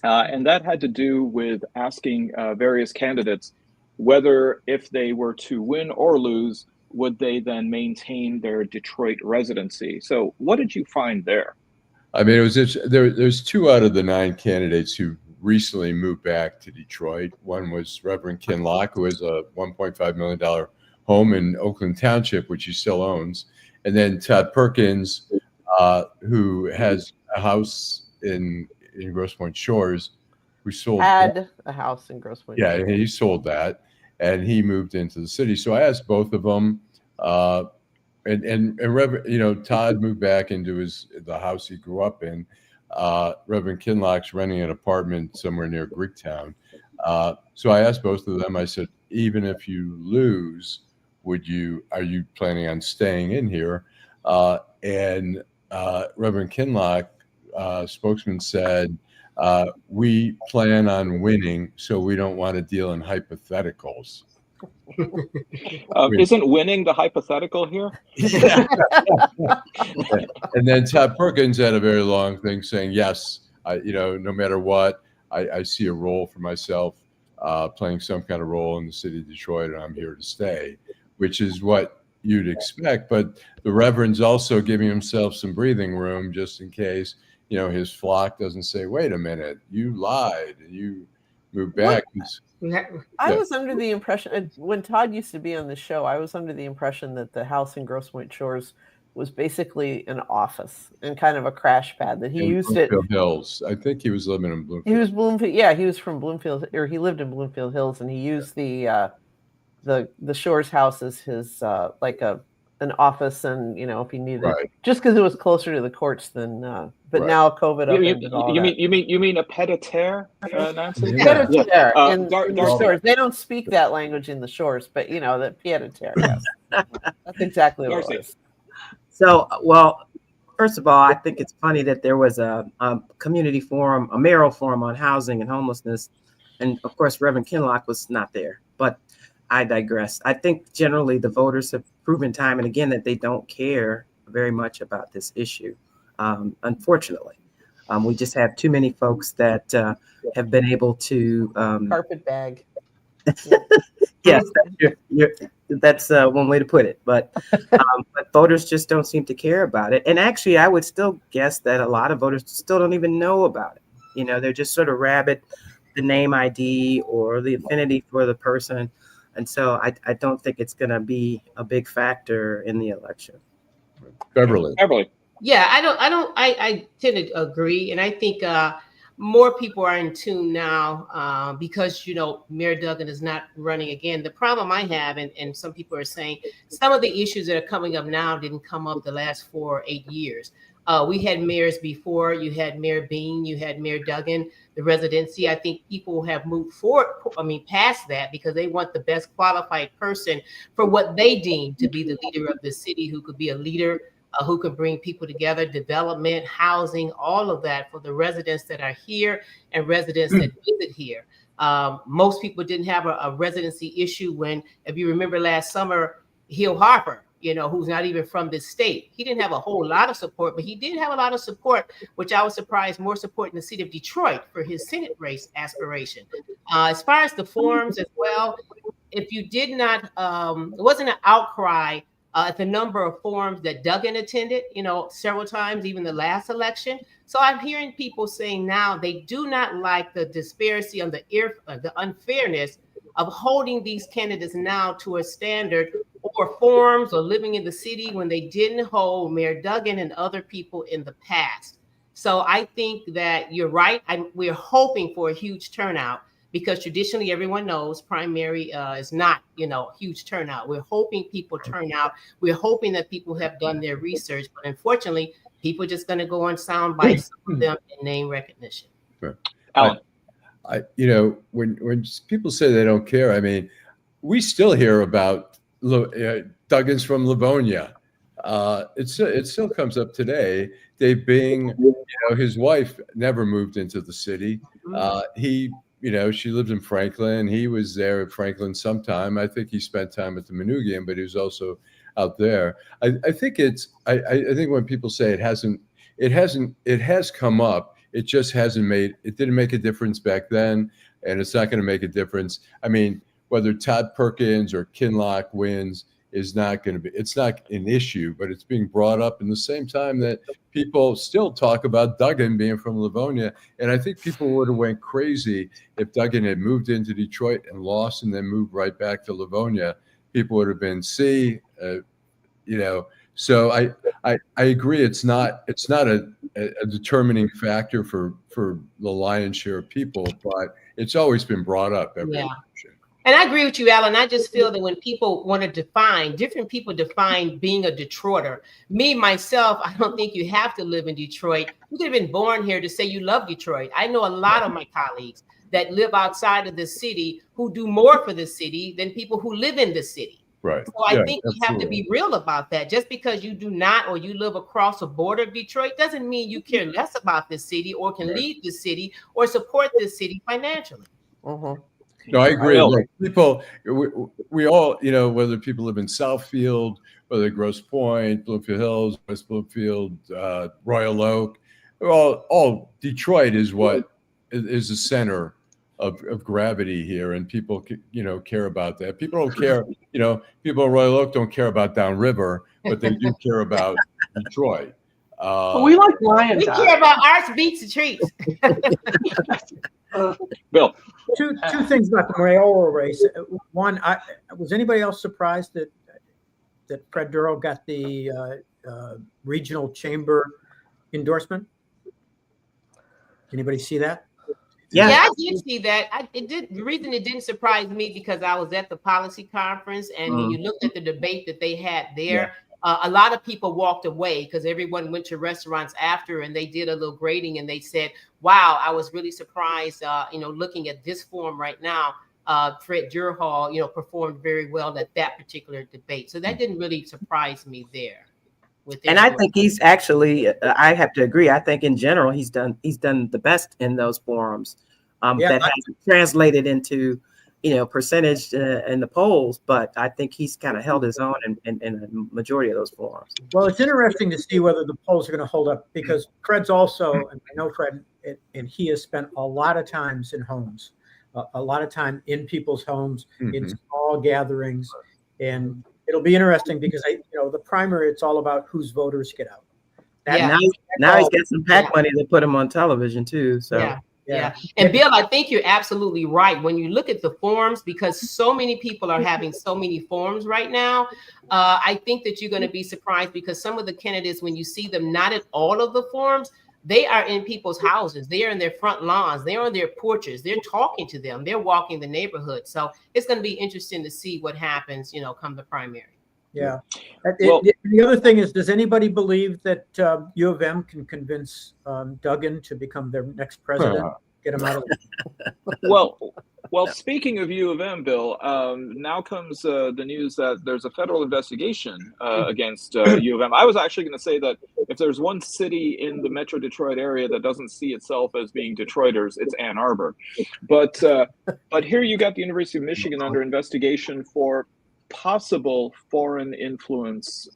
and that had to do with asking various candidates whether, if they were to win or lose, would they then maintain their Detroit residency. So, what did you find there? I mean, it was there's 2 out of the 9 candidates who recently moved back to Detroit. One was Reverend Ken Locke, who has a $1.5 million home in Oakland Township, which he still owns. And then Todd Perkins, who has a house in Grosse Pointe Shores, who sold had a house in Grosse Pointe. Yeah, and he sold that, and he moved into the city. So I asked both of them, and Reverend, Todd moved back into the house he grew up in. Reverend Kinlock's renting an apartment somewhere near Greektown. So I asked both of them. I said, even if you lose, are you planning on staying in here? And Reverend Kinlock, spokesman, said, we plan on winning, so we don't want to deal in hypotheticals. Isn't winning the hypothetical here? Yeah. And then Todd Perkins had a very long thing saying, yes, no matter what, I see a role for myself, playing some kind of role in the city of Detroit, and I'm here to stay, which is what you'd expect. But the Reverend's also giving himself some breathing room just in case, his flock doesn't say, wait a minute, you lied and you moved back. I was under the impression, when Todd used to be on the show, I was under the impression that the house in Grosse Pointe Shores was basically an office and kind of a crash pad, that he used Bloomfield Hills. I think he was living in Bloomfield. He was Bloomfield. Yeah, he was from Bloomfield, or he lived in Bloomfield Hills, and he used the Shores house as his like an office, and if he needed, just because it was closer to the courts than. But now COVID upended all that. You mean a pied-à-terre, Nancy? Pied-à-terre in the Shores. They don't speak that language in the Shores, but the pied-à-terre. Yes, that's exactly what it was. So, well, first of all, I think it's funny that there was a community forum, a mayoral forum on housing and homelessness, and of course, Reverend Kinlock was not there. But I digress. I think generally the voters have proven time and again that they don't care very much about this issue. Unfortunately, we just have too many folks that have been able to carpet bag. Yes, that's one way to put it. But voters just don't seem to care about it. And actually, I would still guess that a lot of voters still don't even know about it. They're just sort of rabid the name ID or the affinity for the person. And so I don't think it's going to be a big factor in the election. Beverly. Yeah, I tend to agree. And I think more people are in tune now because, Mayor Duggan is not running again. The problem I have, and some people are saying, some of the issues that are coming up now didn't come up the last 4 or 8 years. We had mayors before. You had Mayor Bean, you had Mayor Duggan, the residency. I think people have moved forward, past that, because they want the best qualified person for what they deem to be the leader of the city, who could be a leader, who can bring people together, development, housing, all of that for the residents that are here and residents that visit here. Most people didn't have a residency issue when, if you remember last summer, Hill Harper, who's not even from this state, he didn't have a whole lot of support, but he did have a lot of support, which I was surprised, more support in the city of Detroit for his Senate race aspiration. As far as the forums as well, if you did not, it wasn't an outcry at the number of forums that Duggan attended, several times, even the last election. So I'm hearing people saying now they do not like the disparity on the unfairness of holding these candidates now to a standard or forums or living in the city when they didn't hold Mayor Duggan and other people in the past. So I think that you're right. We're hoping for a huge turnout, because traditionally everyone knows primary is not, huge turnout. We're hoping people turn out. We're hoping that people have done their research, but unfortunately, people are just going to go on sound bites, some of them in name recognition. Right. Allan. When people say they don't care, we still hear about Duggan's from Livonia. It still comes up today. Dave Bing, his wife never moved into the city. She lived in Franklin. He was there at Franklin sometime. I think he spent time at the Manoogian, but he was also out there. I think when people say it has come up. It just it didn't make a difference back then, and it's not going to make a difference. Whether Todd Perkins or Kinlock wins it's not an issue, but it's being brought up in the same time that people still talk about Duggan being from Livonia. And I think people would have went crazy if Duggan had moved into Detroit and lost and then moved right back to Livonia. people would have been C. So I agree. It's not a determining factor for the lion's share of people, but it's always been brought up every election. And I agree with you, Alan. I just feel that when people want to define, different people define being a Detroiter. Me, myself, I don't think you have to live in Detroit. You could have been born here to say you love Detroit. I know a lot of my colleagues that live outside of the city who do more for the city than people who live in the city. Right. So I think we have to be real about that. Just because you do not, or you live across the border of Detroit, doesn't mean you care less about this city or can lead the city or support this city financially. No, I agree. Like people, we all, whether people live in Southfield, whether Grosse Pointe, Bloomfield Hills, West Bloomfield, Royal Oak, all Detroit is what is the center of gravity here, and people, care about that. People don't care, people in Royal Oak don't care about downriver, but they do care about Detroit. We like Lion. We care about arts, beats, and treats. Bill. Two things about the mayoral race. One, was anybody else surprised that Fred Durrell got the regional chamber endorsement? Anybody see that? Yeah, I did see that. The reason it didn't surprise me because I was at the policy conference, and when you looked at the debate that they had there, a lot of people walked away because everyone went to restaurants after, and they did a little grading, and they said, "Wow, I was really surprised." Looking at this forum right now, Fred Durrell, performed very well at that particular debate. So that didn't really surprise me there. And I think he's actually, I have to agree. I think in general, he's done the best in those forums. That hasn't translated into, percentage in the polls, but I think he's kind of held his own in a majority of those forums. Well, it's interesting to see whether the polls are going to hold up, because Fred's also, and I know Fred, and he has spent a lot of times in homes, a lot of time in people's homes, in small gatherings, and it'll be interesting because the primary, it's all about whose voters get out. Now he's got some PAC money to put him on television too. So yeah. And Bill, I think you're absolutely right. When you look at the forums, because so many people are having so many forums right now, I think that you're going to be surprised because some of the candidates, when you see them not at all of the forums, they are in people's houses. They are in their front lawns. They're on their porches. They're talking to them. They're walking the neighborhood. So it's going to be interesting to see what happens, come the primary. Yeah. The other thing is, does anybody believe that U of M can convince Duggan to become their next president? Get him out of there. Well, speaking of U of M, Bill, now comes the news that there's a federal investigation against U of M. I was actually going to say that if there's one city in the Metro Detroit area that doesn't see itself as being Detroiters, it's Ann Arbor. But here you got the University of Michigan under investigation for possible foreign influence.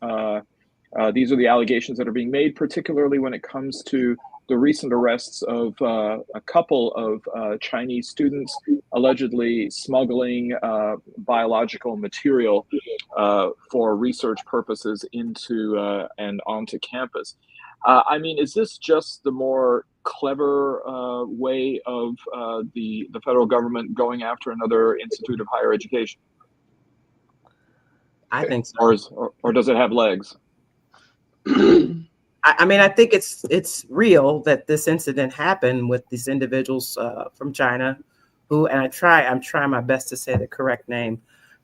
These are the allegations that are being made, particularly when it comes to the recent arrests of a couple of Chinese students allegedly smuggling biological material for research purposes into and onto campus. Is this just the more clever way of the federal government going after another institute of higher education? I think so. Or does it have legs? I think it's real that this incident happened with these individuals from China, who, and I'm trying my best to say the correct name,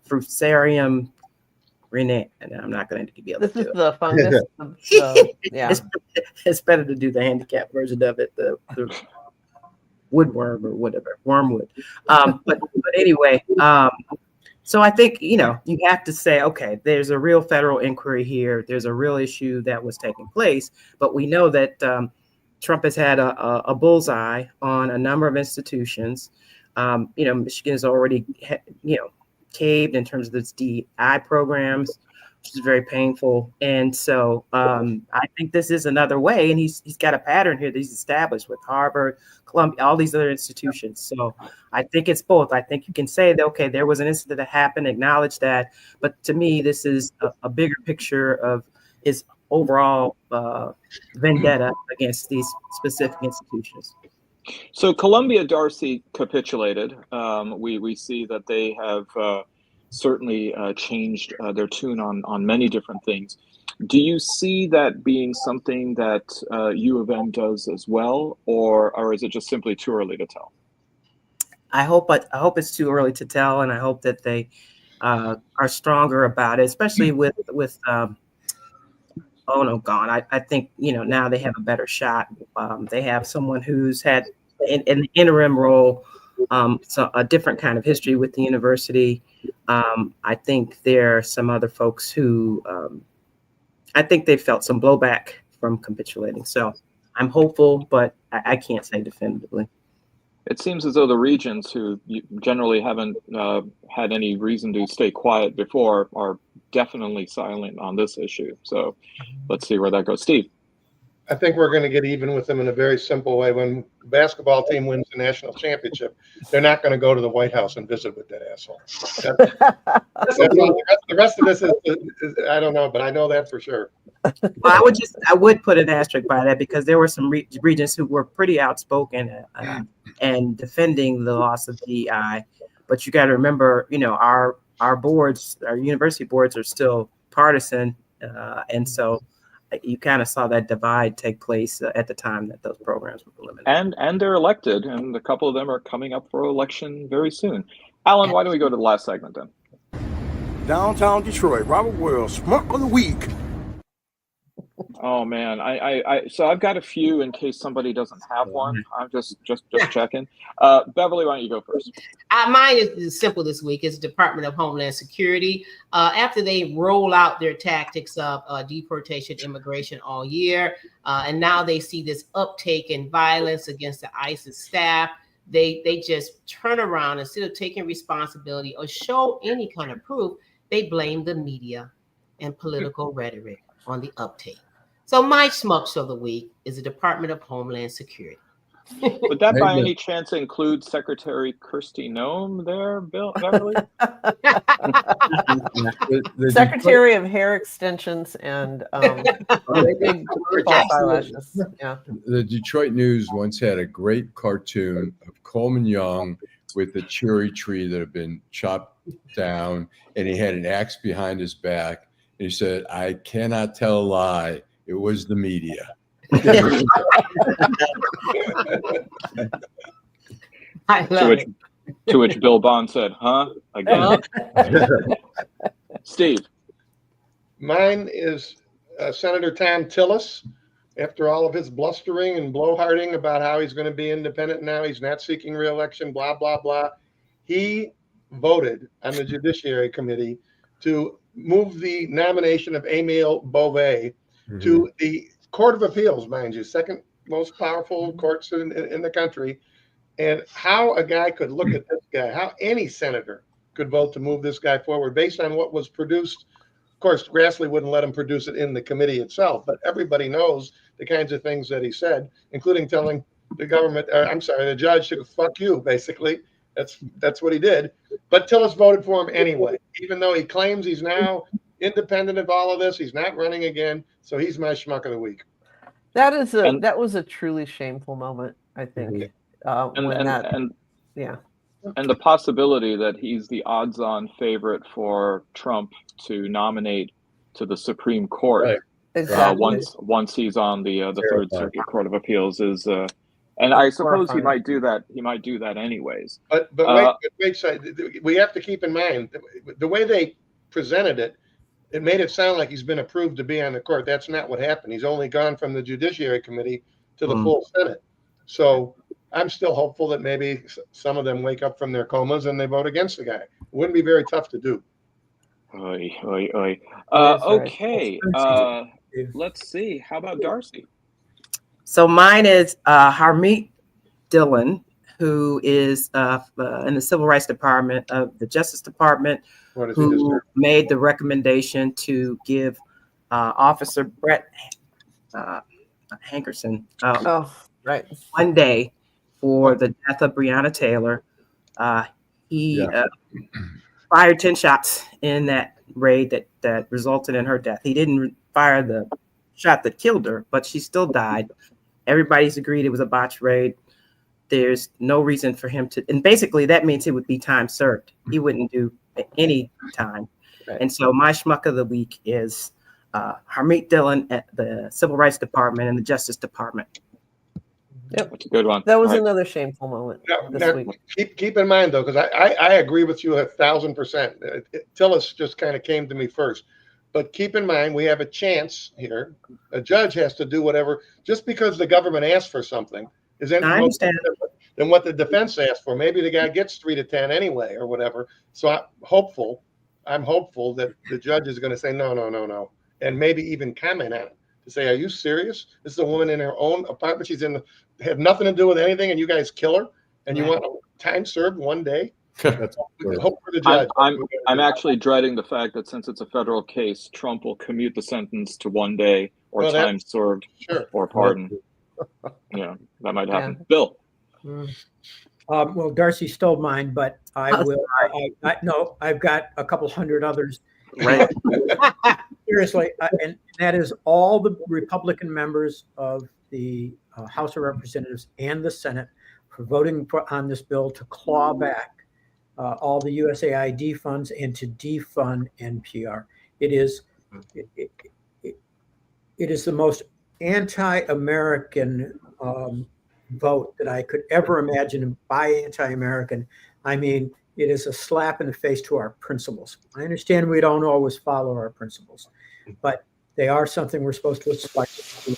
Fusarium renate, and I'm not going to be able to do it. This is the fungus. It's better to do the handicap version of it, the woodworm or whatever, wormwood. But anyway. So I think, you have to say, okay, there's a real federal inquiry here. There's a real issue that was taking place. But we know that Trump has had a bullseye on a number of institutions. Michigan has already, caved in terms of its DEI programs, which is very painful. And so I think this is another way. And he's got a pattern here that he's established with Harvard, Columbia, all these other institutions. So I think it's both. I think you can say that, okay, there was an incident that happened, acknowledge that. But to me, this is a bigger picture of his overall vendetta against these specific institutions. So Columbia, Darci capitulated. We see that they have certainly changed their tune on many different things. Do you see that being something that U of M does as well, or is it just simply too early to tell? I hope it's too early to tell, and I hope that they are stronger about it, especially with gone. I think now they have a better shot. They have someone who's had in the interim role, so a different kind of history with the university. I think there are some other folks who I think they felt some blowback from capitulating. So I'm hopeful, but I can't say definitively. It seems as though the regents, who generally haven't had any reason to stay quiet before, are definitely silent on this issue. So let's see where that goes. Steve? I think we're going to get even with them in a very simple way. When the basketball team wins the national championship, they're not going to go to the White House and visit with that asshole. The rest of this is I don't know, but I know that for sure. Well, I would put an asterisk by that, because there were some regents who were pretty outspoken and defending the loss of DEI. But you got to remember, our boards, our university boards, are still partisan, and so you kind of saw that divide take place at the time that those programs were eliminated. And they're elected, and a couple of them are coming up for election very soon. Alan, why don't we go to the last segment then? Downtown Detroit, Robert Wells, Schmuck of the Week. Oh man, so I've got a few in case somebody doesn't have one. I'm just checking. Beverly, why don't you go first? Mine is simple this week. It's Department of Homeland Security. After they roll out their tactics of deportation, immigration all year, and now they see this uptake in violence against the ISIS staff, they just turn around, instead of taking responsibility or show any kind of proof, they blame the media and political rhetoric on the uptake. So my schmucks of the week is the Department of Homeland Security. Would that by any chance include Secretary Kirsty Noem there, Beverly? the Secretary of Hair Extensions and big false eyelashes. Yeah. The Detroit News once had a great cartoon of Coleman Young with the cherry tree that had been chopped down, and he had an axe behind his back. And he said, "I cannot tell a lie. It was the media." To which Bill Bond said, "Huh?" Again. Steve? Mine is Senator Tom Tillis. After all of his blustering and blowharding about how he's going to be independent now, he's not seeking re-election, blah, blah, blah. He voted on the Judiciary Committee to move the nomination of Emile Beauvais to the Court of Appeals, mind you, second most powerful courts in the country. And how a guy could look at this guy, how any senator could vote to move this guy forward based on what was produced. Of course, Grassley wouldn't let him produce it in the committee itself, but everybody knows the kinds of things that he said, including telling the the judge to fuck you, basically. That's what he did. But Tillis voted for him anyway, even though he claims he's now independent of all of this. He's not running again. So he's my schmuck of the week. That was a truly shameful moment, I think. And the possibility that he's the odds-on favorite for Trump to nominate to the Supreme Court, right. Exactly. once he's on the Third Circuit Court of Appeals is, and I suppose he might do that. He might do that anyways. But wait, we have to keep in mind the way they presented it. It made it sound like he's been approved to be on the court. That's not what happened. He's only gone from the Judiciary Committee to the full Senate. So I'm still hopeful that maybe some of them wake up from their comas and they vote against the guy. It wouldn't be very tough to do. Oy, oy, oy. Okay. Let's see. How about Darci? So mine is Harmeet Dillon, who is in the Civil Rights Department of the Justice Department, who made the recommendation to give Officer Brett Hankerson one day for the death of Breonna Taylor. He fired 10 shots in that raid that resulted in her death. He didn't fire the shot that killed her, but she still died. Everybody's agreed it was a botched raid. there's no reason for him to, and basically that means it would be time served. He wouldn't do any time. Right. And so my schmuck of the week is Harmeet Dillon at the Civil Rights Department and the Justice Department. Yep, that's a good one. That was another shameful moment this week. Keep in mind though, because I agree with you 1,000%. Tillis just kind of came to me first, but keep in mind we have a chance here. A judge has to do whatever just because the government asked for something isn't than what the defense asked for. Maybe the guy gets 3 to 10 anyway or whatever. So I'm hopeful that the judge is going to say no, and maybe even comment on it. Say, are you serious? This is a woman in her own apartment. She's had nothing to do with anything, and you guys kill her, and you want time served one day? That's hope for the judge. I'm actually dreading the fact that since it's a federal case, Trump will commute the sentence to 1 day or time served or pardon. Yeah, that might happen. Yeah. Bill. Well, Darcy stole mine, but I will. No, I've got a couple hundred others. Right. Seriously, and that is all the Republican members of the House of Representatives and the Senate for voting on this bill to claw back all the USAID funds and to defund NPR. It is the most anti-American vote that I could ever imagine. And by anti-American, I mean it is a slap in the face to our principles. I understand we don't always follow our principles, but they are something we're supposed to aspire to.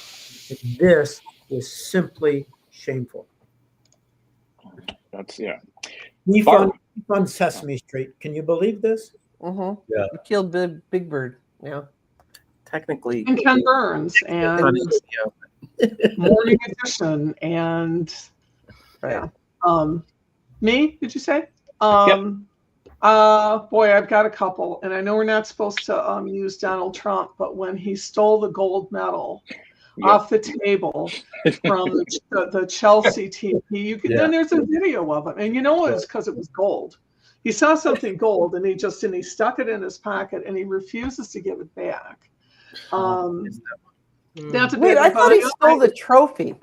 And this is simply shameful. That's Defund Sesame Street. Can you believe this? Mm-hmm. Yeah. You killed Big Bird. Yeah. Technically. And Ken Burns and Morning Edition and me, did you say? Boy, I've got a couple, and I know we're not supposed to use Donald Trump, but when he stole the gold medal off the table from the Chelsea team, then there's a video of him, and you know it's because it was gold. He saw something gold, and he stuck it in his pocket, and he refuses to give it back. That's a Wait, I thought he stole the trophy.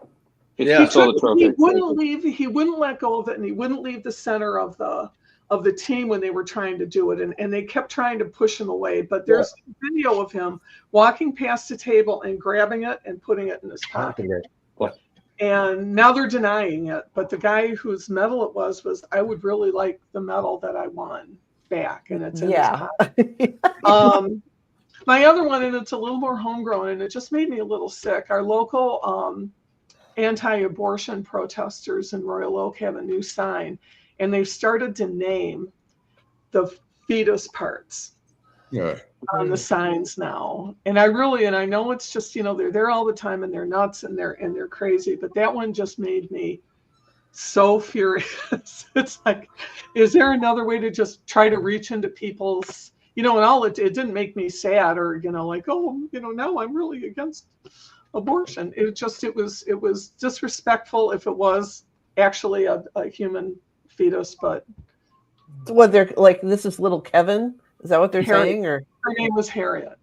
Yeah, he stole the trophy. He wouldn't leave. He wouldn't let go of it, and he wouldn't leave the center of the team when they were trying to do it, and they kept trying to push him away. But there's a video of him walking past the table and grabbing it and putting it in his pocket. And now they're denying it. But the guy whose medal it was I would really like the medal that I won back, and it's in his pocket. My other one, and it's a little more homegrown, and it just made me a little sick. Our local anti-abortion protesters in Royal Oak have a new sign, and they've started to name the fetus parts on the signs now. And I know it's just, they're there all the time, and they're nuts, and they're crazy, but that one just made me so furious. It's like, is there another way to just try to reach into people's, and all it didn't make me sad or, like, now I'm really against abortion. It was disrespectful if it was actually a human fetus, but what they're like, this is little Kevin, is that what they're saying? Or her name was Harriet,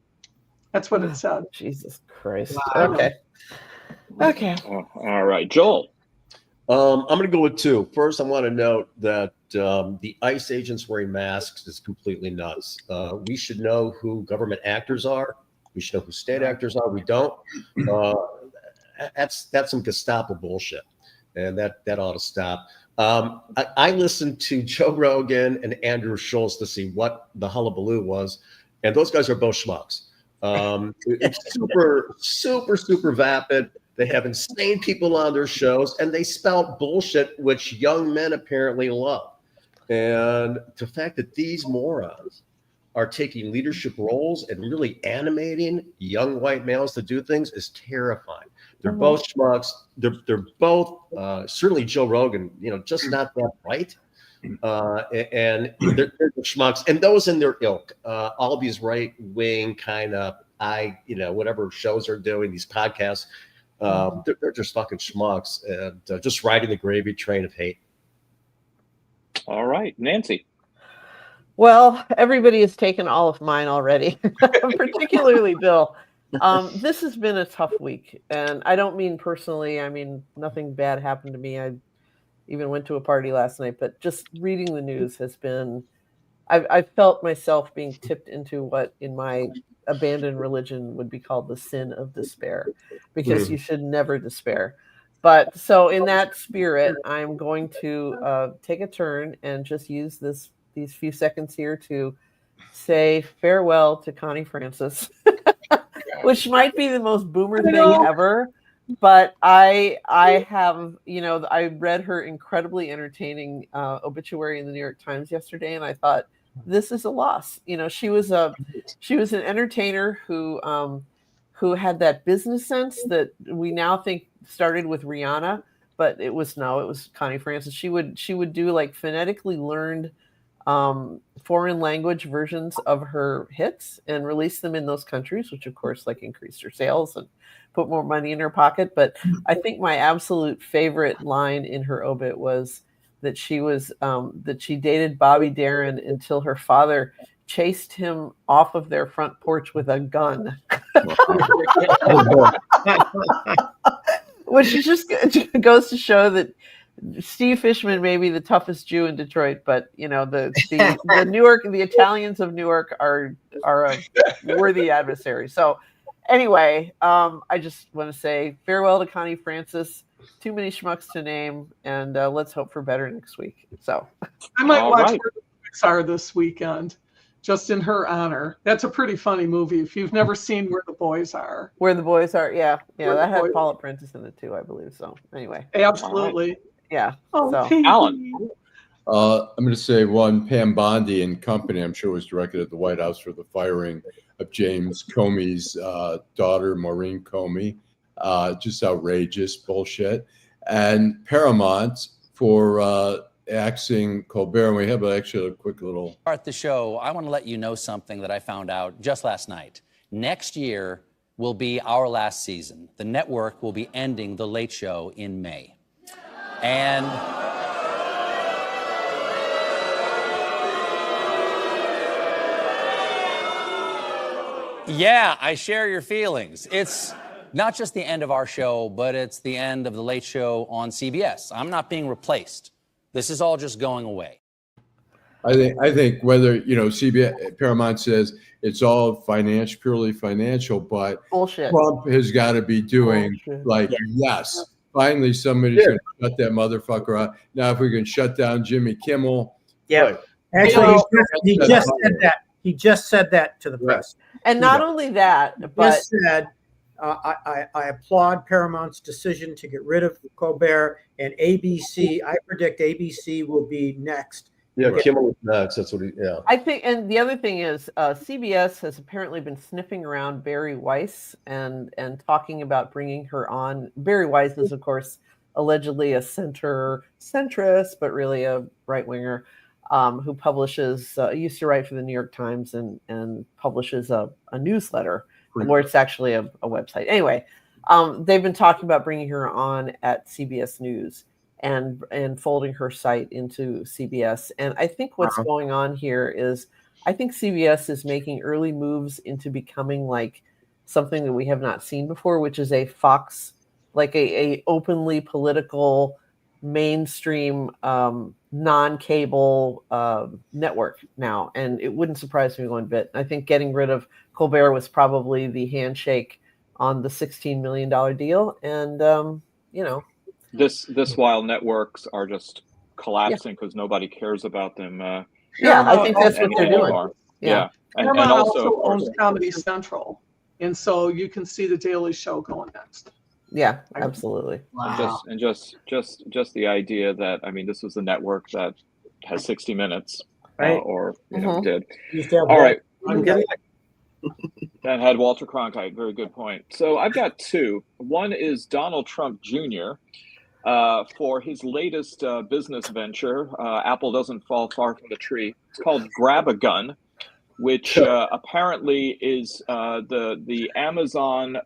that's what it said. Jesus Christ. Okay. All right, Joel. I'm going to go with 2. First, I want to note that the ICE agents wearing masks is completely nuts. We should know who government actors are. We should know who state actors are. We don't. That's some Gestapo bullshit, and that ought to stop. I listened to Joe Rogan and Andrew Schultz to see what the hullabaloo was, and those guys are both schmucks. It's super vapid. They have insane people on their shows, and they spout bullshit, which young men apparently love. And the fact that these morons are taking leadership roles and really animating young white males to do things is terrifying. They're both schmucks. They're both certainly Joe Rogan, just not that bright. And they're schmucks, and those in their ilk, all these right wing kind of whatever shows they're doing, these podcasts. They're just fucking schmucks and just riding the gravy train of hate. All right, Nancy. Well, everybody has taken all of mine already, particularly Bill. This has been a tough week, and I don't mean personally. I mean, nothing bad happened to me. even went to a party last night. But just reading the news has been, I've felt myself being tipped into what in my abandoned religion would be called the sin of despair, because you should never despair. But so in that spirit, I'm going to take a turn and just use these few seconds here to say farewell to Connie Francis, which might be the most boomer thing ever. But I have, I read her incredibly entertaining obituary in the New York Times yesterday, and I thought, this is a loss. She was an entertainer who had that business sense that we now think started with Rihanna, but it was Connie Francis. She would do like phonetically learned foreign language versions of her hits and release them in those countries, which of course like increased her sales and put more money in her pocket. But I think my absolute favorite line in her obit was that she dated Bobby Darin until her father chased him off of their front porch with a gun. Which just goes to show that Steve Fishman may be the toughest Jew in Detroit, but the Newark, the Italians of Newark are a worthy adversary. So anyway, I just want to say farewell to Connie Francis. Too many schmucks to name, and let's hope for better next week. So I might watch Where the Boys Are this weekend, just in her honor. That's a pretty funny movie. If you've never seen Where the Boys Are. Where the Boys Are, yeah, that had Paula Prentice in it too, I believe. So anyway, absolutely. Yeah. Oh, so. Alan. I'm going to say one, Pam Bondi and company, I'm sure was directed at the White House for the firing of James Comey's daughter, Maureen Comey. Just outrageous bullshit. And Paramount for axing Colbert. And we have actually a quick little. Start the show. I want to let you know something that I found out just last night. Next year will be our last season. The network will be ending The Late Show in May. And yeah, I share your feelings. It's not just the end of our show, but it's the end of The Late Show on CBS. I'm not being replaced. This is all just going away. I think whether, CBS, Paramount says it's all purely financial, but bullshit. Trump has got to be doing yes. Finally, somebody's going to shut that motherfucker out. Now, if we can shut down Jimmy Kimmel. Yeah. Actually, he just said that. He just said that to the press. And not only that, but just said, I applaud Paramount's decision to get rid of Colbert, and ABC. I predict ABC will be next. Yeah, Kimmel is next. That's what I think, and the other thing is, CBS has apparently been sniffing around Barry Weiss and talking about bringing her on. Barry Weiss is, of course, allegedly a centrist, but really a right winger, who publishes, used to write for the New York Times and publishes a newsletter, where it's actually a website. Anyway, they've been talking about bringing her on at CBS News and folding her site into CBS. And I think what's going on here is, I think CBS is making early moves into becoming like something that we have not seen before, which is a Fox, like a openly political, mainstream, non-cable network now. And it wouldn't surprise me one bit. I think getting rid of Colbert was probably the handshake on the $16 million deal. And, This while networks are just collapsing because nobody cares about them. I think that's what they're doing. Yeah. And also owns Comedy Central. And so you can see The Daily Show going next. Yeah, absolutely. Wow. And just the idea that, this was a network that has 60 Minutes, right? Did. All right. That had Walter Cronkite. Very good point. So I've got two. One is Donald Trump Jr. For his latest business venture. Apple doesn't fall far from the tree. It's called Grab a Gun, which apparently is the Amazon.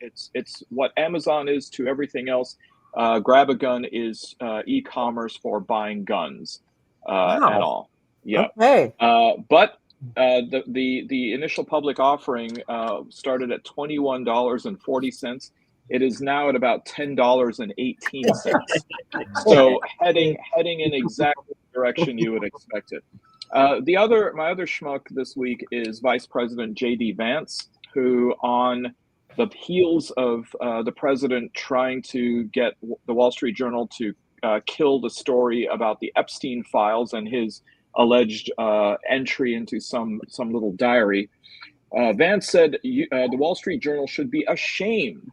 It's what Amazon is to everything else. Grab a Gun is e-commerce for buying guns and all. Yeah. Okay. But the initial public offering started at $21.40. It is now at about $10.18. So heading in exactly the direction you would expect it. My other schmuck this week is Vice President J.D. Vance, who on the heels of the president trying to get the Wall Street Journal to kill the story about the Epstein files and his alleged entry into some little diary, Vance said the Wall Street Journal should be ashamed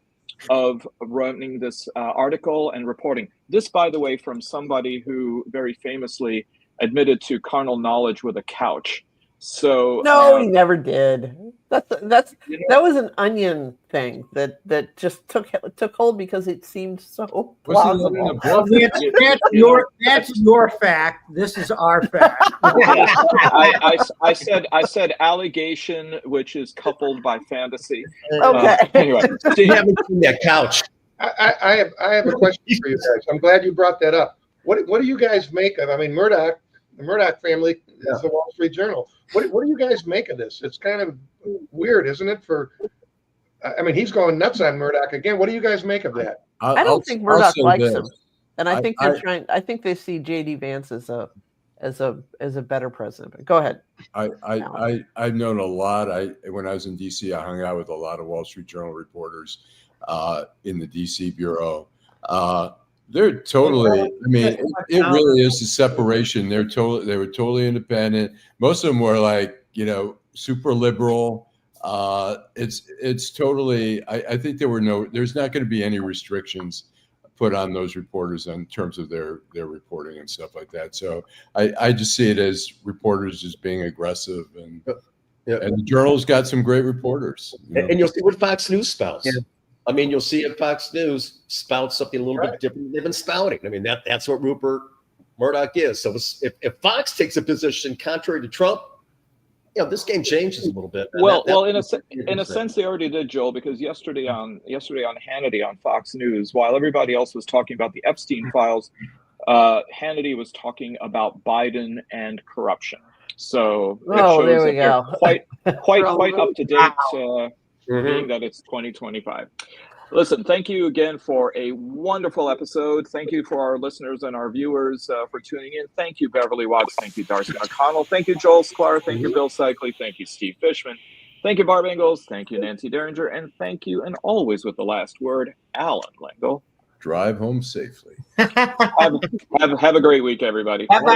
of running this article and reporting. This, by the way, from somebody who very famously admitted to carnal knowledge with a couch. So no, he never did. That was an Onion thing that just took hold because it seemed so plausible. That's your fact. This is our fact. I said allegation, which is coupled by fantasy. Okay. Anyway, you haven't seen that couch. I have a question for you guys. I'm glad you brought that up. What do you guys make of? I mean, the Murdoch family is the Wall Street Journal. What do you guys make of this? It's kind of weird, isn't it? I mean, he's going nuts on Murdoch again. What do you guys make of that? I don't think Murdoch likes him, and I think they're trying. I think they see J.D. Vance as a better president. But go ahead. I've known a lot. When I was in D.C., I hung out with a lot of Wall Street Journal reporters in the D.C. bureau. They're totally. I mean, it really is a separation. They were totally independent. Most of them were like, super liberal. It's totally. I think there's not going to be any restrictions put on those reporters in terms of their reporting and stuff like that. So I just see it as reporters just being aggressive, and the Journal's got some great reporters. And you'll see what Fox News spouts. Yeah. I mean, you'll see if Fox News spouts something a little bit different than they've been spouting. I mean, that's what Rupert Murdoch is. So if Fox takes a position contrary to Trump, this game changes a little bit. Well, in a sense, they already did, Joel, because yesterday on Hannity on Fox News, while everybody else was talking about the Epstein files, Hannity was talking about Biden and corruption. So it shows there we that go. they're quite up to date. Being that it's 2025. Listen, thank you again for a wonderful episode. Thank you for our listeners and our viewers for tuning in. Thank you, Beverly Watts. Thank you, Darci McConnell. Thank you, Joel Sklar. Thank you, Bill Seikaly. Thank you, Steve Fishman. Thank you, Barb Ingalls. Thank you, Nancy Derringer. And thank you, and always with the last word, Allan Lengel. Drive home safely. Have a great week, everybody. Bye-bye.